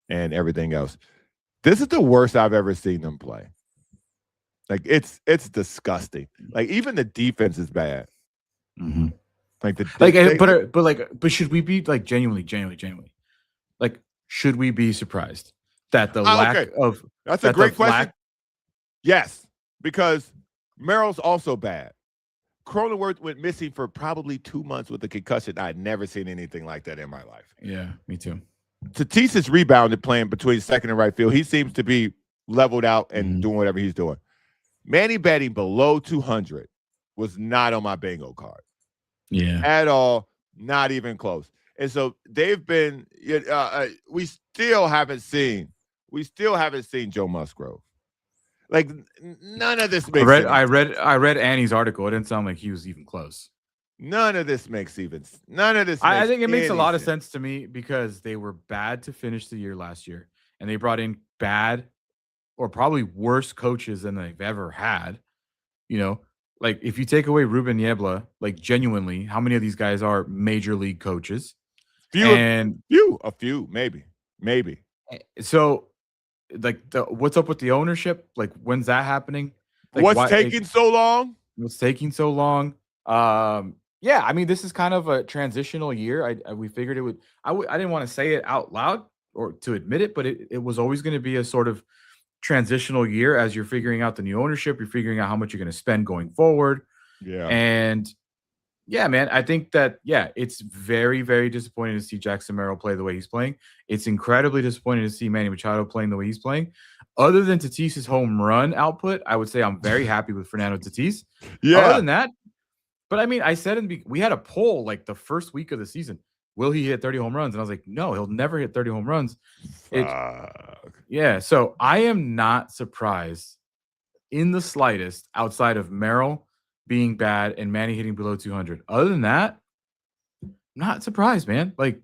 and everything else. This is the worst I've ever seen them play. Like it's disgusting. Like even the defense is bad. Mm-hmm. Like but should we be like genuinely? Like, should we be surprised that the lack of that's a great question. Yes, because Merrill's also bad. Cronenworth went missing for probably 2 months with a concussion. I'd never seen anything like that in my life. Yeah, me too. Tatis has rebounded playing between second and right field. He seems to be leveled out and doing whatever he's doing. Manny batting below 200 was not on my bingo card. Yeah. At all, not even close. And so they've been we still haven't seen Joe Musgrove. Like none of this makes I read Annie's article. It didn't sound like he was even close. None of this makes I think it makes a lot of sense to me because they were bad to finish the year last year, and they brought in bad or probably worse coaches than they've ever had. You know, like if you take away Ruben Niebla, like genuinely, how many of these guys are major league coaches? A few, maybe. So, like, what's up with the ownership? Like, when's that happening? Like, what's taking so long? What's taking so long? Yeah, I mean, this is kind of a transitional year. We figured it would. I didn't want to say it out loud or to admit it, but it was always going to be a sort of transitional year as you're figuring out the new ownership. You're figuring out how much you're going to spend going forward. Yeah, and yeah, man, I think that it's very, very disappointing to see Jackson Merrill play the way he's playing. It's incredibly disappointing to see Manny Machado playing the way he's playing. Other than Tatis's home run output, I would say I'm very happy with Fernando Tatis. Yeah. Other than that. But I mean, I said we had a poll like the first week of the season. Will he hit 30 home runs? And I was like, no, he'll never hit 30 home runs. Yeah. So I am not surprised in the slightest outside of Merrill being bad and Manny hitting below 200. Other than that, I'm not surprised, man. Like,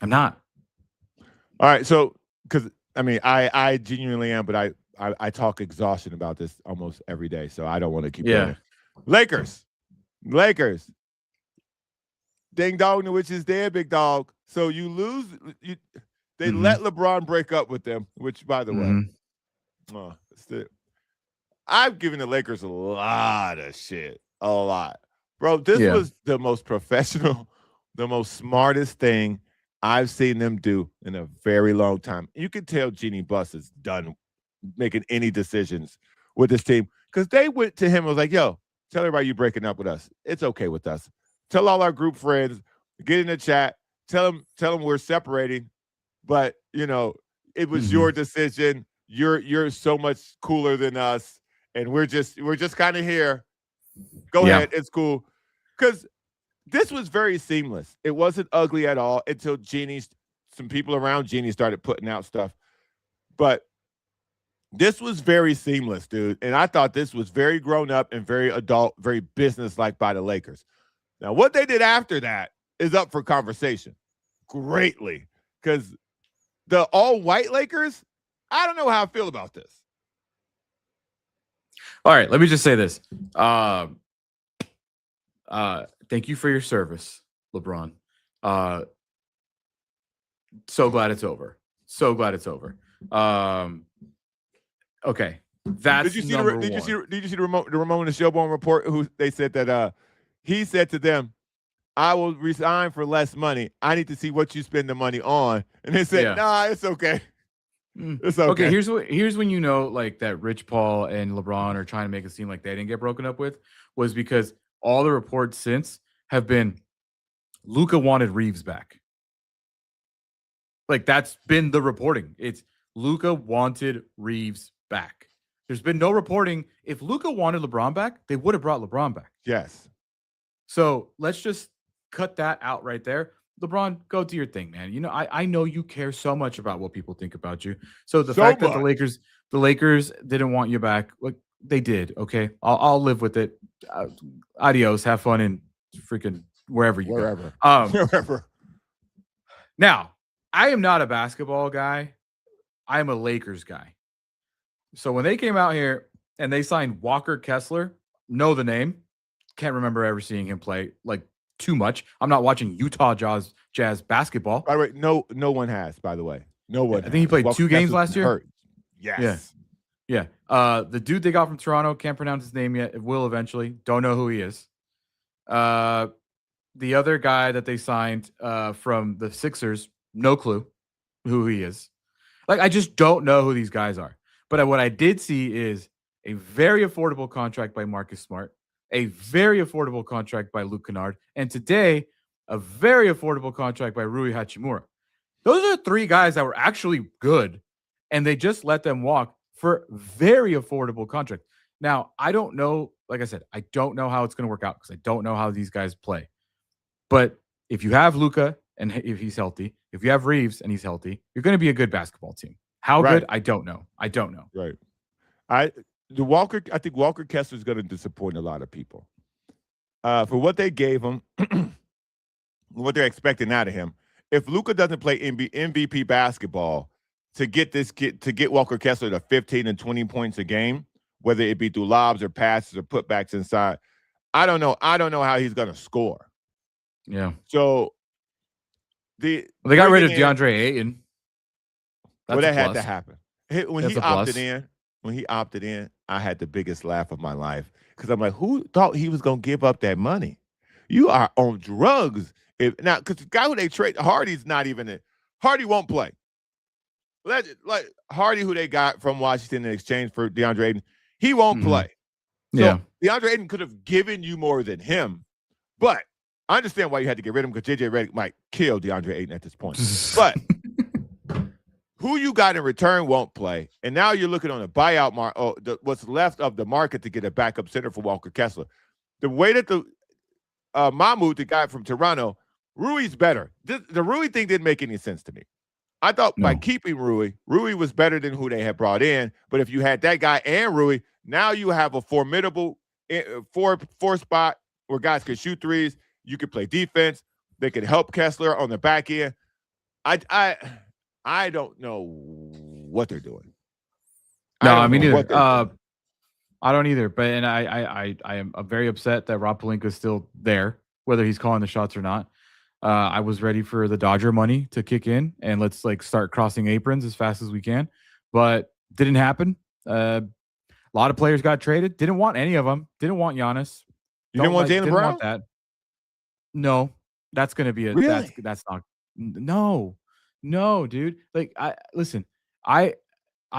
I'm not. All right. So, because I mean, I genuinely am, but I talk exhaustion about this almost every day. So I don't want to keep doing it. Lakers. Ding dong, the witch is dead, big dog. So you lose. They let LeBron break up with them, which, by the way, I've given the Lakers a lot of shit. A lot. Bro, this was the most professional, the most smartest thing I've seen them do in a very long time. You can tell Jeannie Buss is done making any decisions with this team because they went to him and was like, yo, tell everybody you breaking up with us. It's okay with us. Tell all our group friends, get in the chat, tell them we're separating, but it was your decision. You're so much cooler than us, and we're just kind of here. Go ahead, it's cool. Because this was very seamless. It wasn't ugly at all until some people around Jeannie started putting out stuff. But this was very seamless, dude. And I thought this was very grown up and very adult, very business-like by the Lakers. Now, what they did after that is up for conversation greatly. Because the all-white Lakers, I don't know how I feel about this. All right, let me just say this. Thank you for your service, LeBron. So glad it's over. Okay, that's did you see the Ramon and Shelburne report? Who they said that he said to them, "I will resign for less money. I need to see what you spend the money on." And they said, "Nah, it's okay. It's okay." Okay, here's when like that Rich Paul and LeBron are trying to make it seem like they didn't get broken up with was because all the reports since have been Luka wanted Reeves back. Like that's been the reporting. It's Luka wanted Reeves back. There's been no reporting. If Luka wanted LeBron back, they would have brought LeBron back. Yes. So let's just cut that out right there. LeBron, go do your thing, man. I know you care so much about what people think about you. So the fact that the Lakers didn't want you back, like they did. Okay, I'll live with it. Adios. Have fun in freaking wherever you go. Wherever. Now, I am not a basketball guy. I am a Lakers guy. So when they came out here and they signed Walker Kessler, know the name. Can't remember ever seeing him play like too much. I'm not watching Utah Jazz basketball. By the way, no one has, by the way. No one I think he has. played Walker 2 games Kessler's last been year. hurt. Yeah. Yes. Yeah. The dude they got from Toronto, can't pronounce his name yet. It will eventually. Don't know who he is. The other guy that they signed from the Sixers, no clue who he is. Like, I just don't know who these guys are. But what I did see is a very affordable contract by Marcus Smart, a very affordable contract by Luke Kennard, and today, a very affordable contract by Rui Hachimura. Those are 3 guys that were actually good, and they just let them walk for very affordable contract. Now, I don't know, like I said, I don't know how it's going to work out because I don't know how these guys play. But if you have Luka and if he's healthy, if you have Reeves and he's healthy, you're going to be a good basketball team. How Right. good? I don't know. Right. I think Walker Kessler is going to disappoint a lot of people. For what they gave him, what they're expecting out of him. If Luka doesn't play MVP basketball to get Walker Kessler to 15 and 20 points a game, whether it be through lobs or passes or putbacks inside, I don't know how he's going to score. Yeah. So they got rid of DeAndre Ayton. That had to happen. When he opted in, I had the biggest laugh of my life because I'm like, who thought he was going to give up that money? You are on drugs. Because the guy who they trade, Hardy's not even in. Hardy won't play. Like Hardy, who they got from Washington in exchange for DeAndre Ayton, he won't play. So DeAndre Ayton could have given you more than him, but I understand why you had to get rid of him because JJ Redick might kill DeAndre Ayton at this point. But who you got in return won't play, and now you're looking on a buyout market. What's left of the market to get a backup center for Walker Kessler. The way that the Mahmoud, the guy from Toronto, Rui's better. The Rui thing didn't make any sense to me. I thought by keeping Rui was better than who they had brought in. But if you had that guy and Rui, now you have a formidable four spot where guys can shoot threes. You can play defense. They can help Kessler on the back end. I don't know what they're doing. I mean, neither. I don't either. But I am very upset that Rob Pelinka is still there, whether he's calling the shots or not. I was ready for the Dodger money to kick in and let's start crossing aprons as fast as we can, but didn't happen. A lot of players got traded. Didn't want any of them. Didn't want Giannis. You didn't want Jaylen Brown? Want that. No, that's going to be really? That's not. No, dude. I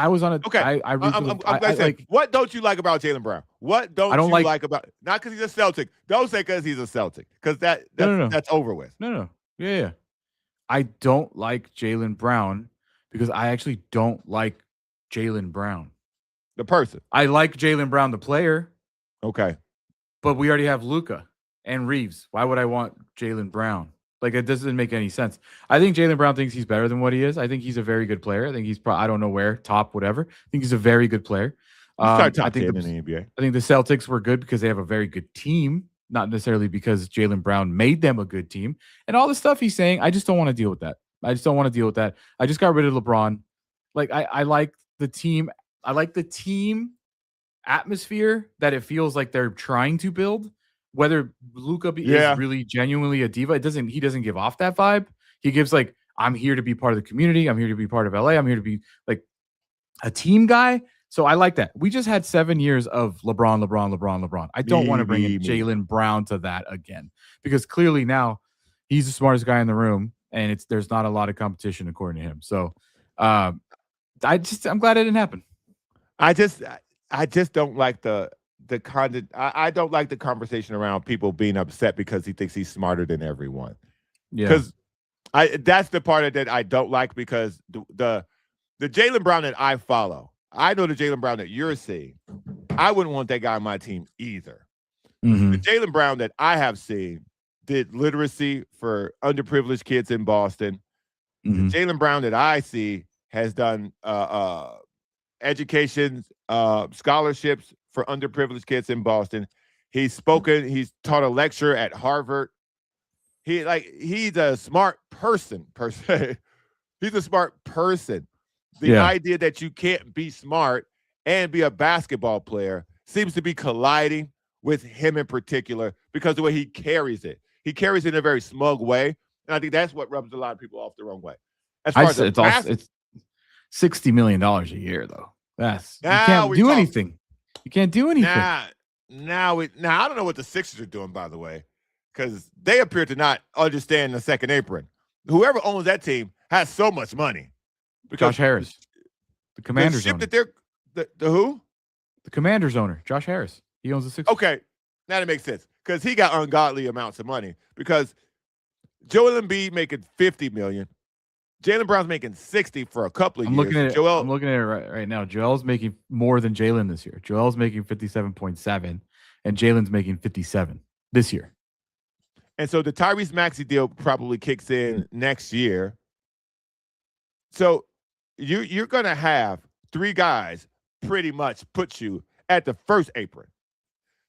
was on a. Okay. What don't you like about Jaylen Brown? What don't you like about? Not because he's a Celtic. Don't say because he's a Celtic. Because that's over with. No. Yeah. I don't like Jaylen Brown because I actually don't like Jaylen Brown, the person. I like Jaylen Brown, the player. Okay. But we already have Luka and Reeves. Why would I want Jaylen Brown? It doesn't make any sense. I think Jaylen Brown thinks he's better than what he is. I think he's a very good player. I think he's I don't know where, top, whatever. I think he's a very good player. I think in the NBA. I think the Celtics were good because they have a very good team, not necessarily because Jaylen Brown made them a good team. And all the stuff he's saying, I just don't want to deal with that. I just don't want to deal with that. I just got rid of LeBron. I like the team. I like the team atmosphere that it feels like they're trying to build. Whether Luka is really genuinely a diva, he doesn't give off that vibe. He gives I'm here to be part of the community. I'm here to be part of LA. I'm here to be a team guy. So I like that. We just had 7 years of LeBron. I don't want to bring in Jaylen Brown to that again because clearly now he's the smartest guy in the room and there's not a lot of competition according to him. So I'm glad it didn't happen. I just don't like I don't like the conversation around people being upset because he thinks he's smarter than everyone. Yeah. Because that's the part of that I don't like because the Jaylen Brown that I follow, I know the Jaylen Brown that you're seeing. I wouldn't want that guy on my team either. Mm-hmm. The Jaylen Brown that I have seen did literacy for underprivileged kids in Boston. Mm-hmm. The Jaylen Brown that I see has done education, scholarships for underprivileged kids in Boston. He's taught a lecture at Harvard. He's a smart person per se. He's a smart person. The idea that you can't be smart and be a basketball player seems to be colliding with him in particular because of the way he carries it. He carries it in a very smug way. And I think that's what rubs a lot of people off the wrong way. As far as $60 million a year, though. You Now can't we do talk. anything. You can't do anything. Now I don't know what the Sixers are doing, by the way, because they appear to not understand the second apron. Whoever owns that team has so much money. Because Josh Harris, the Commanders owner. The who? The Commanders owner, Josh Harris. He owns the Sixers. Okay, now that makes sense because he got ungodly amounts of money. Because Joel Embiid making $50 million, Jaylen Brown's making $60 for a couple of years. I'm looking at it right now. Joel's making more than Jaylen this year. Joel's making 57.7, and Jaylen's making 57 this year. And so the Tyrese Maxey deal probably kicks in next year. So you're going to have three guys pretty much put you at the first apron.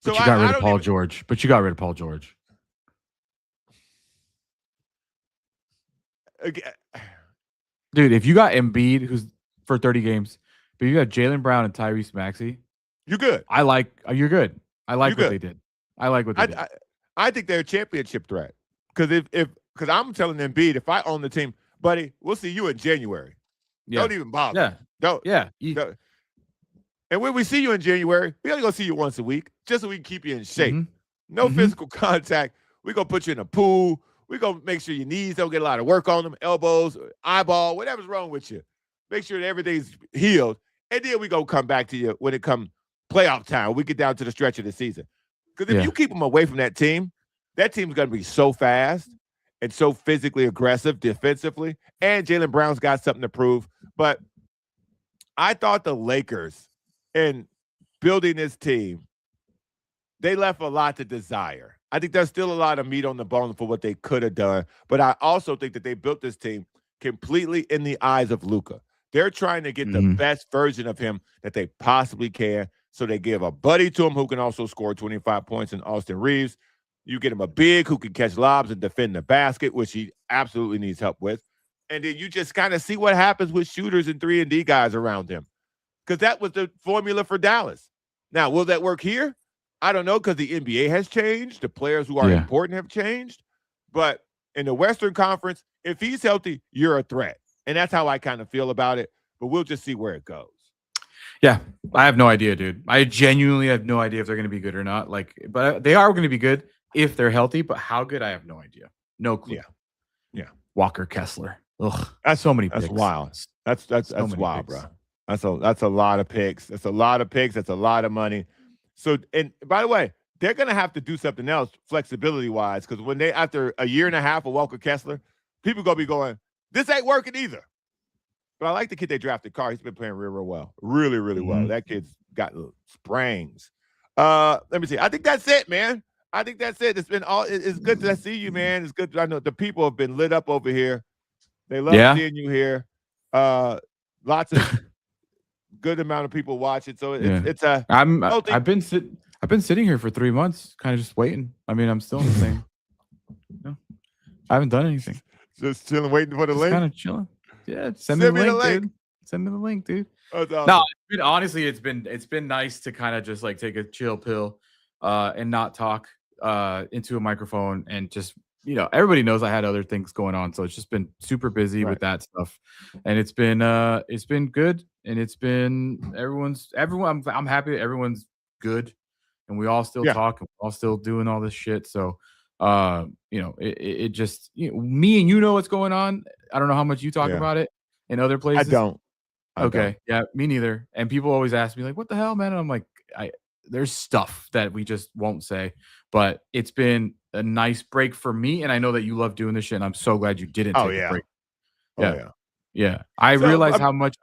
So you got rid of Paul George. But you got rid of Paul George. Again, dude, if you got Embiid, who's for 30 games, but you got Jaylen Brown and Tyrese Maxey, you're good. You're good. I like what they did. I like what they did. I think they're a championship threat. Because I'm telling Embiid, if I own the team, buddy, we'll see you in January. Yeah. Don't even bother. Yeah. Don't. Yeah. Don't. And when we see you in January, we only gonna see you once a week, just so we can keep you in shape. Mm-hmm. No physical contact. We're gonna put you in a pool. We're gonna make sure your knees don't get a lot of work on them, elbows, eyeball, whatever's wrong with you. Make sure that everything's healed. And then we gonna come back to you when it comes playoff time. We get down to the stretch of the season. Because if you keep them away from that team's gonna be so fast and so physically aggressive defensively. And Jaylen Brown's got something to prove. But I thought the Lakers, in building this team, they left a lot to desire. I think there's still a lot of meat on the bone for what they could have done. But I also think that they built this team completely in the eyes of Luka. They're trying to get the best version of him that they possibly can. So they give a buddy to him who can also score 25 points in Austin Reeves. You get him a big who can catch lobs and defend the basket, which he absolutely needs help with. And then you just kind of see what happens with shooters and 3-and-D guys around him. Because that was the formula for Dallas. Now, will that work here? I don't know, because the NBA has changed. The players who are important have changed. But in the Western Conference, if he's healthy, you're a threat. And that's how I kind of feel about it. But we'll just see where it goes. Yeah, I have no idea, dude. I genuinely have no idea if they're going to be good or not. But they are going to be good if they're healthy. But how good, I have no idea. No clue. Yeah. Walker Kessler. Ugh. That's so many picks. That's wild. That's wild, bro. That's a lot of picks. That's a lot of picks. That's a lot of money. So, and by the way, they're going to have to do something else flexibility-wise, because when after a year and a half of Walker Kessler, people going to be going, this ain't working either. But I like the kid they drafted, Carr. He's been playing real well. Really, really well. That kid's got springs. Let me see. I think that's it, man. I think that's it. It's good to see you, man. It's good. I know the people have been lit up over here. They love seeing you here. Lots of good amount of people watch it. So I've been sitting here for 3 months, kind of just waiting. I mean, I'm still in the same. I haven't done anything. Just chilling, waiting for the link. Kind of chilling. Yeah, send me the link, dude. Send me the link, dude. Awesome. No, honestly, it's been nice to kind of just like take a chill pill, and not talk into a microphone, and just, everybody knows I had other things going on, so it's just been super busy with that stuff, and it's been good, and it's been everyone. I'm happy that everyone's good, and we all still talk, and we're all still doing all this shit. So, it just, me and what's going on. I don't know how much you talk about it in other places. I don't. Yeah, me neither. And people always ask me, like, what the hell, man? And I'm like, there's stuff that we just won't say, but it's been a nice break for me. And I know that you love doing this shit, and I'm so glad you didn't take a break. Yeah. I realize how much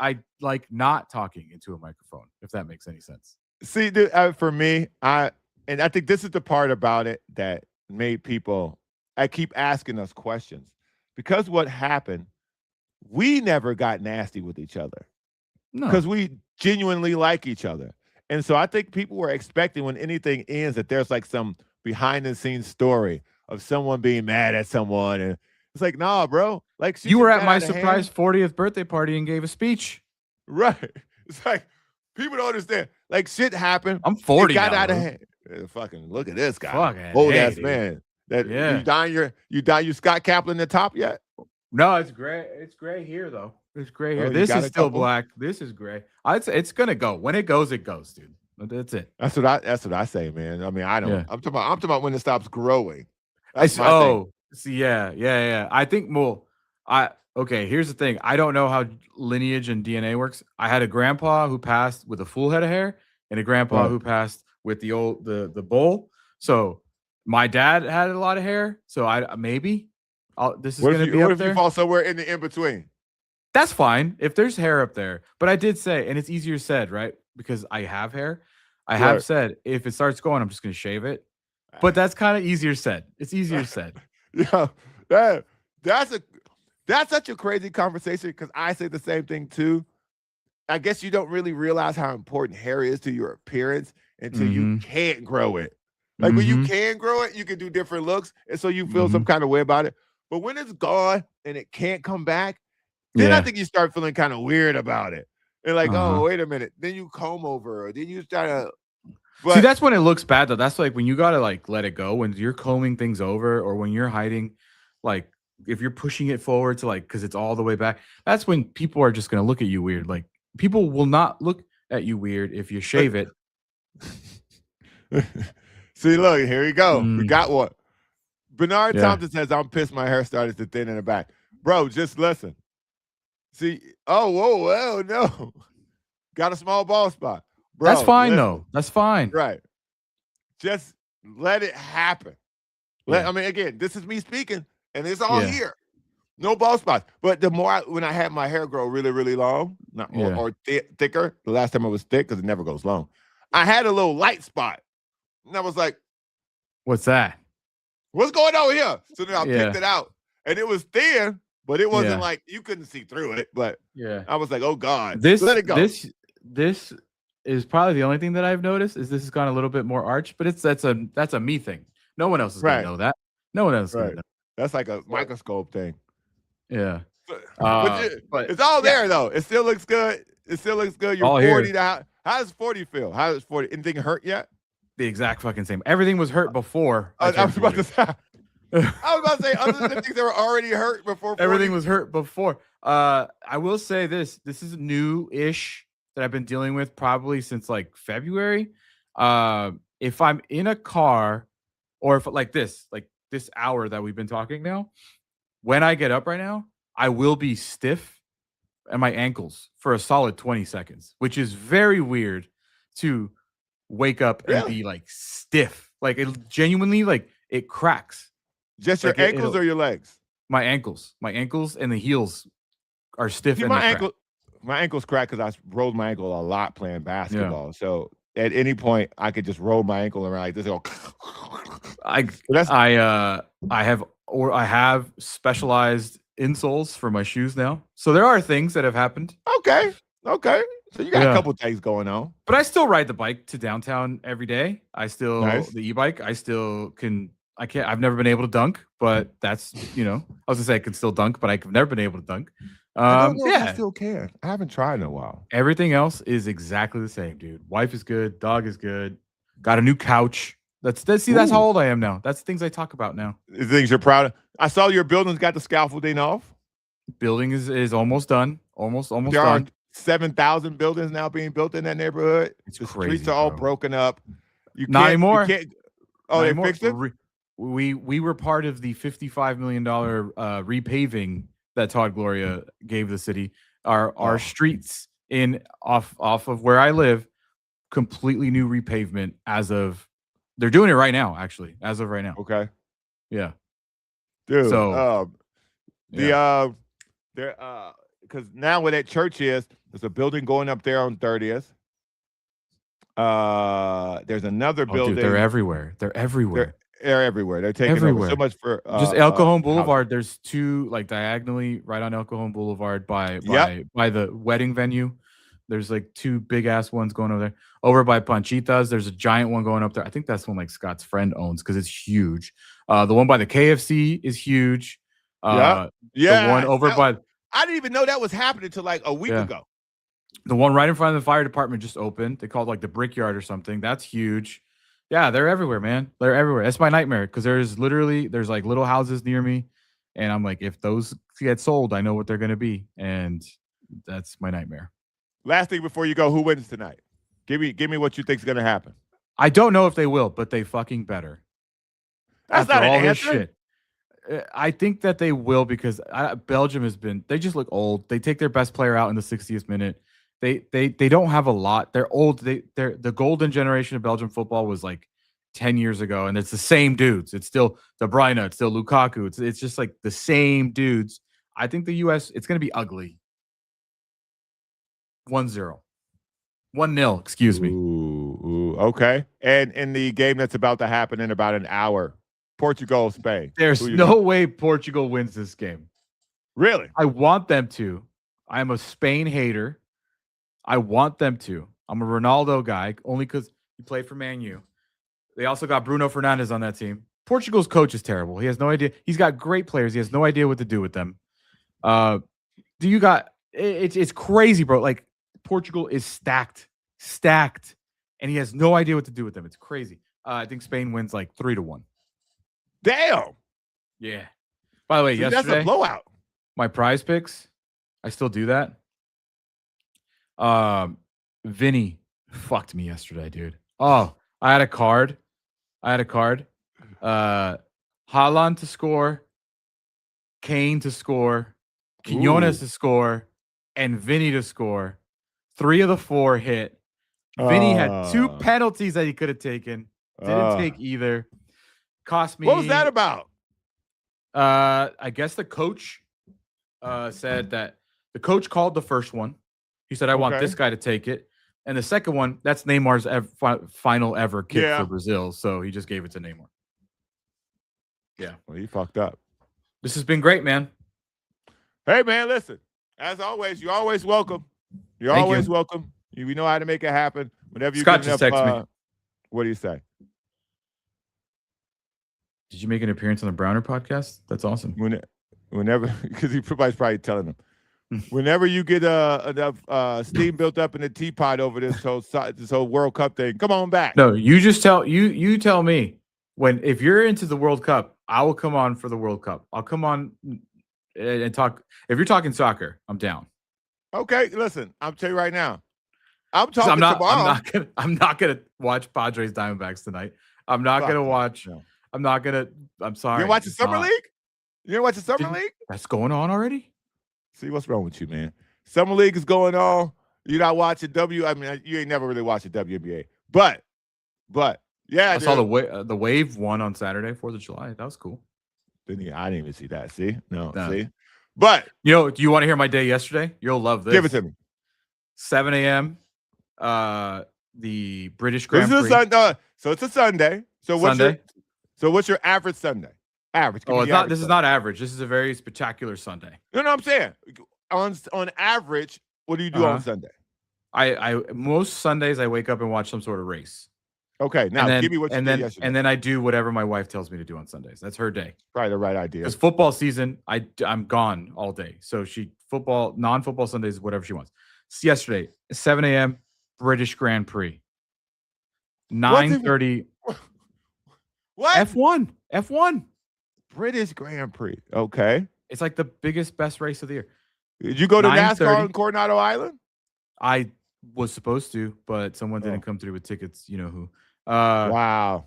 I like not talking into a microphone, if that makes any sense. See, dude, for me, I think this is the part about it that made people, I keep asking us questions, because what happened, we never got nasty with each other, because we genuinely like each other. And so I think people were expecting when anything ends that there's like some behind the scenes story of someone being mad at someone. And it's like, nah, bro. Like, you were at my surprise 40th birthday party and gave a speech. Right. It's like, people don't understand. Like, shit happened. I'm 40. It got out of hand. Fucking look at this guy. Old ass man. You dyeing your Scott Kaplan the top yet? No, it's gray. It's gray here though. There's gray Oh, hair. you This got is a still couple. black. This is gray. I'd say it's gonna go. When it goes, dude. That's it. That's what I say, man. I mean, I don't. Yeah. I'm talking about when it stops growing. I That's s my thing. oh, see, yeah. I think well, I okay, here's the thing. I don't know how lineage and DNA works. I had a grandpa who passed with a full head of hair and a grandpa Right. who passed with the bowl. So my dad had a lot of hair. So I maybe this is gonna be What up if you there. fall somewhere in the in between? That's fine if there's hair up there. But I did say, and it's easier said, right? Because I have hair. I have Right. said if it starts going, I'm just gonna shave it. But that's kind of easier said. It's easier said. Yeah, that that's a that's such a crazy conversation because I say the same thing too. I guess you don't really realize how important hair is to your appearance until you Mm-hmm. can't grow it. Like when you Mm-hmm. can grow it, you can do different looks, and so you feel Mm-hmm. some kind of way about it. But when it's gone and it can't come back, then I Yeah. think you start feeling kind of weird about it. And like, Uh-huh. oh, wait a minute. Then you comb over, or then you start to. See, But that's when it looks bad though. That's like when you gotta like let it go when you're combing things over or when you're hiding, like if you're pushing it forward to like because it's all the way back. That's when people are just gonna look at you weird. Like people will not look at you weird if you shave it. see, look, here we go. We Mm, got one. Bernard yeah. Thompson says, I'm pissed my hair started to thin in the back. Bro, just listen. See, oh, whoa, no. Got a small bald spot. That's Bro, fine listen. though. That's fine. Right. Just let it happen. Yeah. I mean, again, this is me speaking, and it's all Yeah. here. No bald spots. But the more when I had my hair grow really, really long, Yeah. or thicker, the last time it was thick, because it never goes long, I had a little light spot. And I was like, What's that? what's going on here? So then I picked Yeah. it out. And it was thin, but it wasn't Yeah. like you couldn't see through it. But Yeah. I was like, oh God, This let it go. this is probably the only thing that I've noticed is this has gone a little bit more arch, but that's a me thing. No one else is gonna Right. know that. No one else is gonna Right. know. That's like a So, microscope thing. yeah. But But it's all yeah, there though. It still looks good. It still looks good. You're all 40 here. now. How does 40 feel? How does 40? Anything hurt yet? The exact fucking same. Everything was hurt before I I turned was about 40. to say. I was about to say, other than the things that were already hurt before 40. Everything was hurt before. I will say this. This is new-ish that I've been dealing with probably since like February. If I'm in a car or if like this hour that we've been talking now, when I get up right now, I will be stiff and my ankles for a solid 20 seconds, which is very weird to wake up and Really? be like stiff. Like it genuinely like it cracks. Just your Like ankles or your legs? my ankles and the heels are stiff See, and they crack. my ankles crack because I rolled my ankle a lot playing Yeah. basketball. So at any point, I could just roll my ankle around like this. Go, I that's I have specialized insoles for my shoes now. So there are things that have happened. okay. Okay. So you got a Yeah. couple things going on. But I still ride the bike to downtown every day. I still Nice. the e-bike. I still can. I can't. I've never been able to dunk, but that's I was gonna say I can still dunk, but I've never been able to dunk. I don't know if I Yeah. still can. I haven't tried in a while. Everything else is exactly the same, dude. Wife is good. Dog is good. Got a new couch. That's how Ooh. old I am now. That's things I talk about now. The things you're proud of. I saw your building's got the scaffolding off. Building is almost done. Almost There are done. 7,000 buildings now being built in that neighborhood. It's The crazy, streets are all bro. broken up. You Not can't. anymore. You can't. Oh, Not they anymore. fixed it. We were part of the $55 million repaving that Todd Gloria gave the city. Our Oh. streets in off of where I live, completely new repavement as of they're doing it right now, actually, as of right now. Okay, Yeah. dude. So The there because now where that church is, there's a building going up there on 30th. There's another oh, building. dude, they're everywhere. They're everywhere. They're everywhere. They're taking over Everywhere. so much for Just El Cajon housing. Boulevard. There's two like diagonally right on El Cajon Boulevard by Yep. by the wedding venue. There's like two big ass ones going over there. Over by Panchitas, there's a giant one going up there. I think that's one like Scott's friend owns because it's huge. The one by the KFC is huge. Yeah. The one over by I didn't even know that was happening until like a week Yeah. ago. the one right in front of the fire department just opened. They called like the Brickyard or something. That's huge. Yeah, they're everywhere, man. They're everywhere. That's my nightmare because there's like little houses near me, and I'm like, if those get sold, I know what they're gonna be, and that's my nightmare. Last thing before you go, who wins tonight? Give me what you think's gonna happen. I don't know if they will, but they fucking better. That's After not an all this answer. shit. I think that they will because Belgium they just look old. They take their best player out in the 60th minute. They don't have a lot. They're old. They're the golden generation of Belgian football was like 10 years ago, and it's the same dudes. It's still De Bruyne, it's still Lukaku. It's just like the same dudes. I think the US, it's gonna be ugly. 1-0. 1-0, excuse me. Ooh, okay. And in the game that's about to happen in about an hour, Portugal, Spain. There's no way Portugal wins this game. Really? I want them to. I'm a Spain hater. I want them to. I'm a Ronaldo guy, only because he played for Man U. They also got Bruno Fernandes on that team. Portugal's coach is terrible. He has no idea. He's got great players. He has no idea what to do with them. It's crazy, bro. Like, Portugal is stacked, and he has no idea what to do with them. It's crazy. I think Spain wins like 3-1. Damn. Yeah. By the way, yesterday, that's a blowout. My prize picks, I still do that. Vinny fucked me yesterday, dude. Oh, I had a card. Haaland to score, Kane to score, Quinones to score, and Vinny to score. 3 of the 4 hit. Vinny had 2 penalties that he could have taken. Didn't take either. Cost me. What was that about? I guess the coach said that the coach called the first one. He said, I want this guy to take it. And the second one, that's Neymar's final ever kick for Brazil. So he just gave it to Neymar. Yeah. Well, he fucked up. This has been great, man. Hey, man, listen. As always, you're always welcome. You're always welcome. We know how to make it happen. Whenever you Scott just text me. What do you say? Did you make an appearance on the Browner podcast? That's awesome. Whenever, because everybody's probably telling them. Whenever you get enough steam built up in the teapot over this whole World Cup thing, come on back. No, you just tell me if you're into the World Cup, I will come on for the World Cup. I'll come on and talk. If you're talking soccer, I'm down. Okay, listen, I'll tell you right now. I'm talking tomorrow. I'm not gonna watch Padres Diamondbacks tonight. I'm not gonna watch. No. I'm not gonna. I'm sorry. You watch the Summer League? You didn't watch the Summer League? That's going on already. See, what's wrong with you, man? Summer League is going on. You're not watching I mean, you ain't never really watched the WNBA. But yeah, I saw the Wave won on Saturday, 4th of July. That was cool. I didn't even see that. See? No. See? But do you want to hear my day yesterday? You'll love this. Give it to me. 7 a.m. The British Grand Prix. So it's a Sunday. So what's your average Sunday? Average. This is not average. This is a very spectacular Sunday. You know what I'm saying? On average, what do you do on Sunday? I most Sundays I wake up and watch some sort of race. Okay, now give me what you did yesterday. And then I do whatever my wife tells me to do on Sundays. That's her day. Probably the right idea. Because football season, I'm gone all day. So non-football Sundays, whatever she wants. So yesterday, 7 a.m. British Grand Prix. 9:30. What? F1. British Grand Prix. Okay. It's like the biggest, best race of the year. Did you go to NASCAR on Coronado Island? I was supposed to, but someone didn't come through with tickets. You know who. Wow.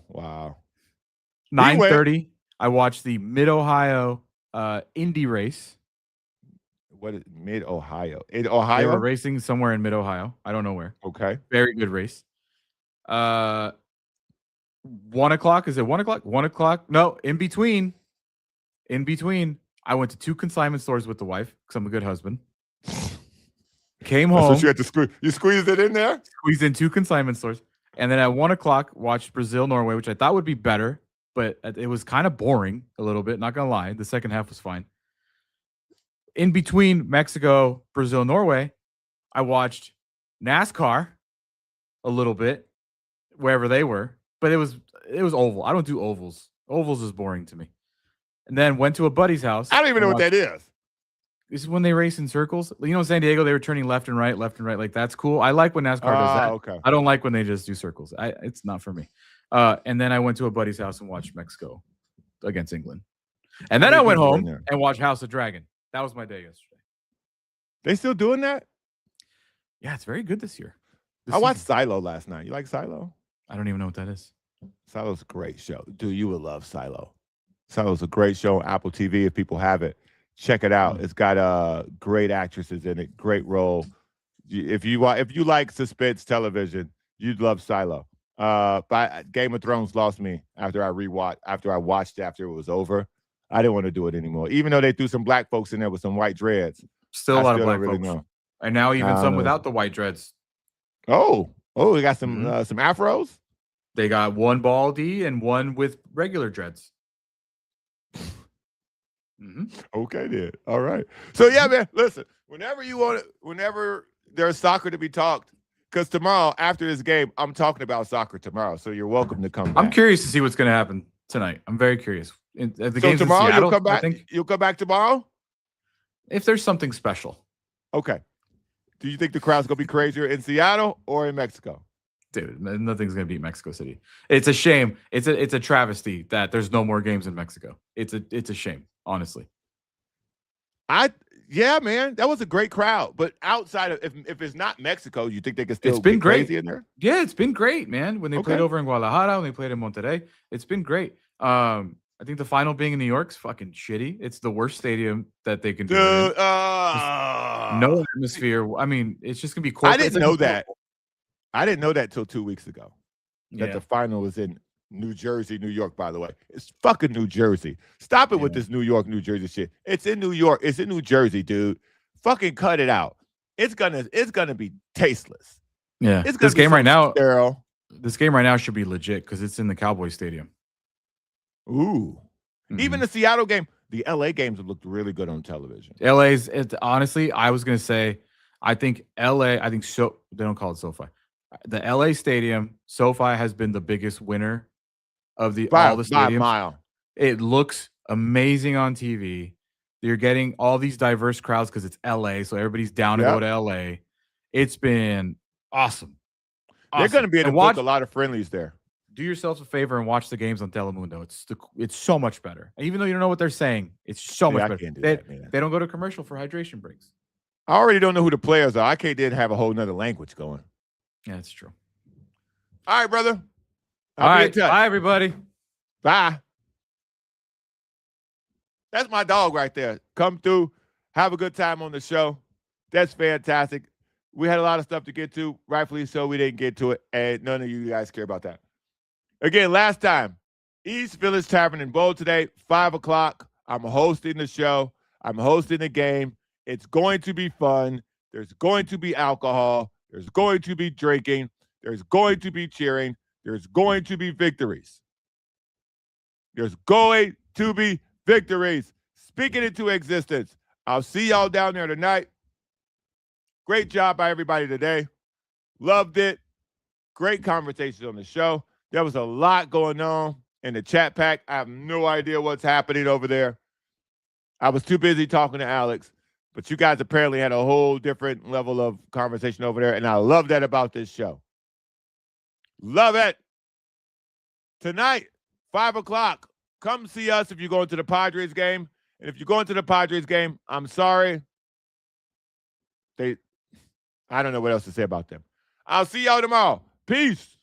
9:30. I watched the Mid-Ohio Indy race. What is Mid-Ohio? In Ohio? They were racing somewhere in Mid-Ohio. I don't know where. Okay. Very good race. 1 o'clock. Is it 1 o'clock? 1 o'clock. No, in between. I went to 2 consignment stores with the wife because I'm a good husband. Came home. That's what you had to squeeze. You squeezed it in there? Squeezed in 2 consignment stores. And then at 1 o'clock, watched Brazil-Norway, which I thought would be better, but it was kind of boring a little bit. Not going to lie. The second half was fine. In between Mexico, Brazil, Norway, I watched NASCAR a little bit, wherever they were. But it was oval. I don't do ovals. Ovals is boring to me. And then went to a buddy's house. I don't even know what that is. This is when they race in circles. You know, in San Diego, they were turning left and right. Like, that's cool. I like when NASCAR does that. Okay. I don't like when they just do circles. It's not for me. And then I went to a buddy's house and watched Mexico against England. And then I went home and watched House of Dragon. That was my day yesterday. They still doing that? Yeah, it's very good this year. I watched Silo last night. You like Silo? I don't even know what that is. Silo's a great show. Dude, you would love Silo. Silo's a great show on Apple TV. If people have it, check it out. It's got great actresses in it, great role. If you like suspense television, you'd love Silo. But Game of Thrones lost me after I watched it after it was over. I didn't want to do it anymore. Even though they threw some black folks in there with some white dreads. Still a lot of black folks. And now even some without the white dreads. Oh, we got some afros? They got one baldy and one with regular dreads. Okay, then. All right. So yeah, man. Listen, whenever there's soccer to be talked, because tomorrow after this game, I'm talking about soccer tomorrow. So you're welcome to come back. I'm curious to see what's going to happen tonight. I'm very curious. So tomorrow Seattle, you'll come back. You'll come back tomorrow if there's something special. Okay. Do you think the crowd's gonna be crazier in Seattle or in Mexico? Dude, nothing's gonna beat Mexico City. It's a shame. It's a travesty that there's no more games in Mexico. It's a shame, honestly. Yeah, man, that was a great crowd. But outside of if it's not Mexico, you think they can still it's been great crazy in there? Yeah, it's been great, man. When they played over in Guadalajara, when they played in Monterrey, it's been great. I think the final being in New York's fucking shitty. It's the worst stadium that they can do. Dude, no atmosphere. I mean, it's just gonna be cool. I didn't know that. I didn't know that till 2 weeks ago. That the final was in New Jersey, New York, by the way. It's fucking New Jersey. Stop it with this New York, New Jersey shit. It's in New York. It's in New Jersey, dude. Fucking cut it out. It's gonna be tasteless. Yeah. It's this game right now. Sterile. This game right now should be legit because it's in the Cowboys Stadium. Ooh. Even the Seattle game, the LA games have looked really good on television. Honestly, I was gonna say, I think LA, so they don't call it SoFi. The LA stadium, SoFi has been the biggest winner of all the stadiums. By a mile. It looks amazing on TV. You're getting all these diverse crowds because it's LA, so everybody's down to go to LA. It's been awesome. They're going to be able to book a lot of friendlies there. Do yourselves a favor and watch the games on Telemundo. It's so much better. Even though you don't know what they're saying, it's so much better. They don't go to commercial for hydration breaks. I already don't know who the players are. I did have a whole nother language going. Yeah, that's true. All right, brother. All right. Bye, everybody. Bye. That's my dog right there. Come through. Have a good time on the show. That's fantastic. We had a lot of stuff to get to. Rightfully so, we didn't get to it. And none of you guys care about that. Again, last time, East Village Tavern in Bold today, 5 o'clock. I'm hosting the show. I'm hosting the game. It's going to be fun. There's going to be alcohol. There's going to be drinking. There's going to be cheering. There's going to be victories. There's going to be victories. Speaking into existence. I'll see y'all down there tonight. Great job by everybody today. Loved it. Great conversations on the show. There was a lot going on in the chat pack. I have no idea what's happening over there. I was too busy talking to Alex, but you guys apparently had a whole different level of conversation over there, and I love that about this show. Love it. Tonight, 5 o'clock, come see us if you're going to the Padres game. And if you're going to the Padres game, I'm sorry. I don't know what else to say about them. I'll see y'all tomorrow. Peace.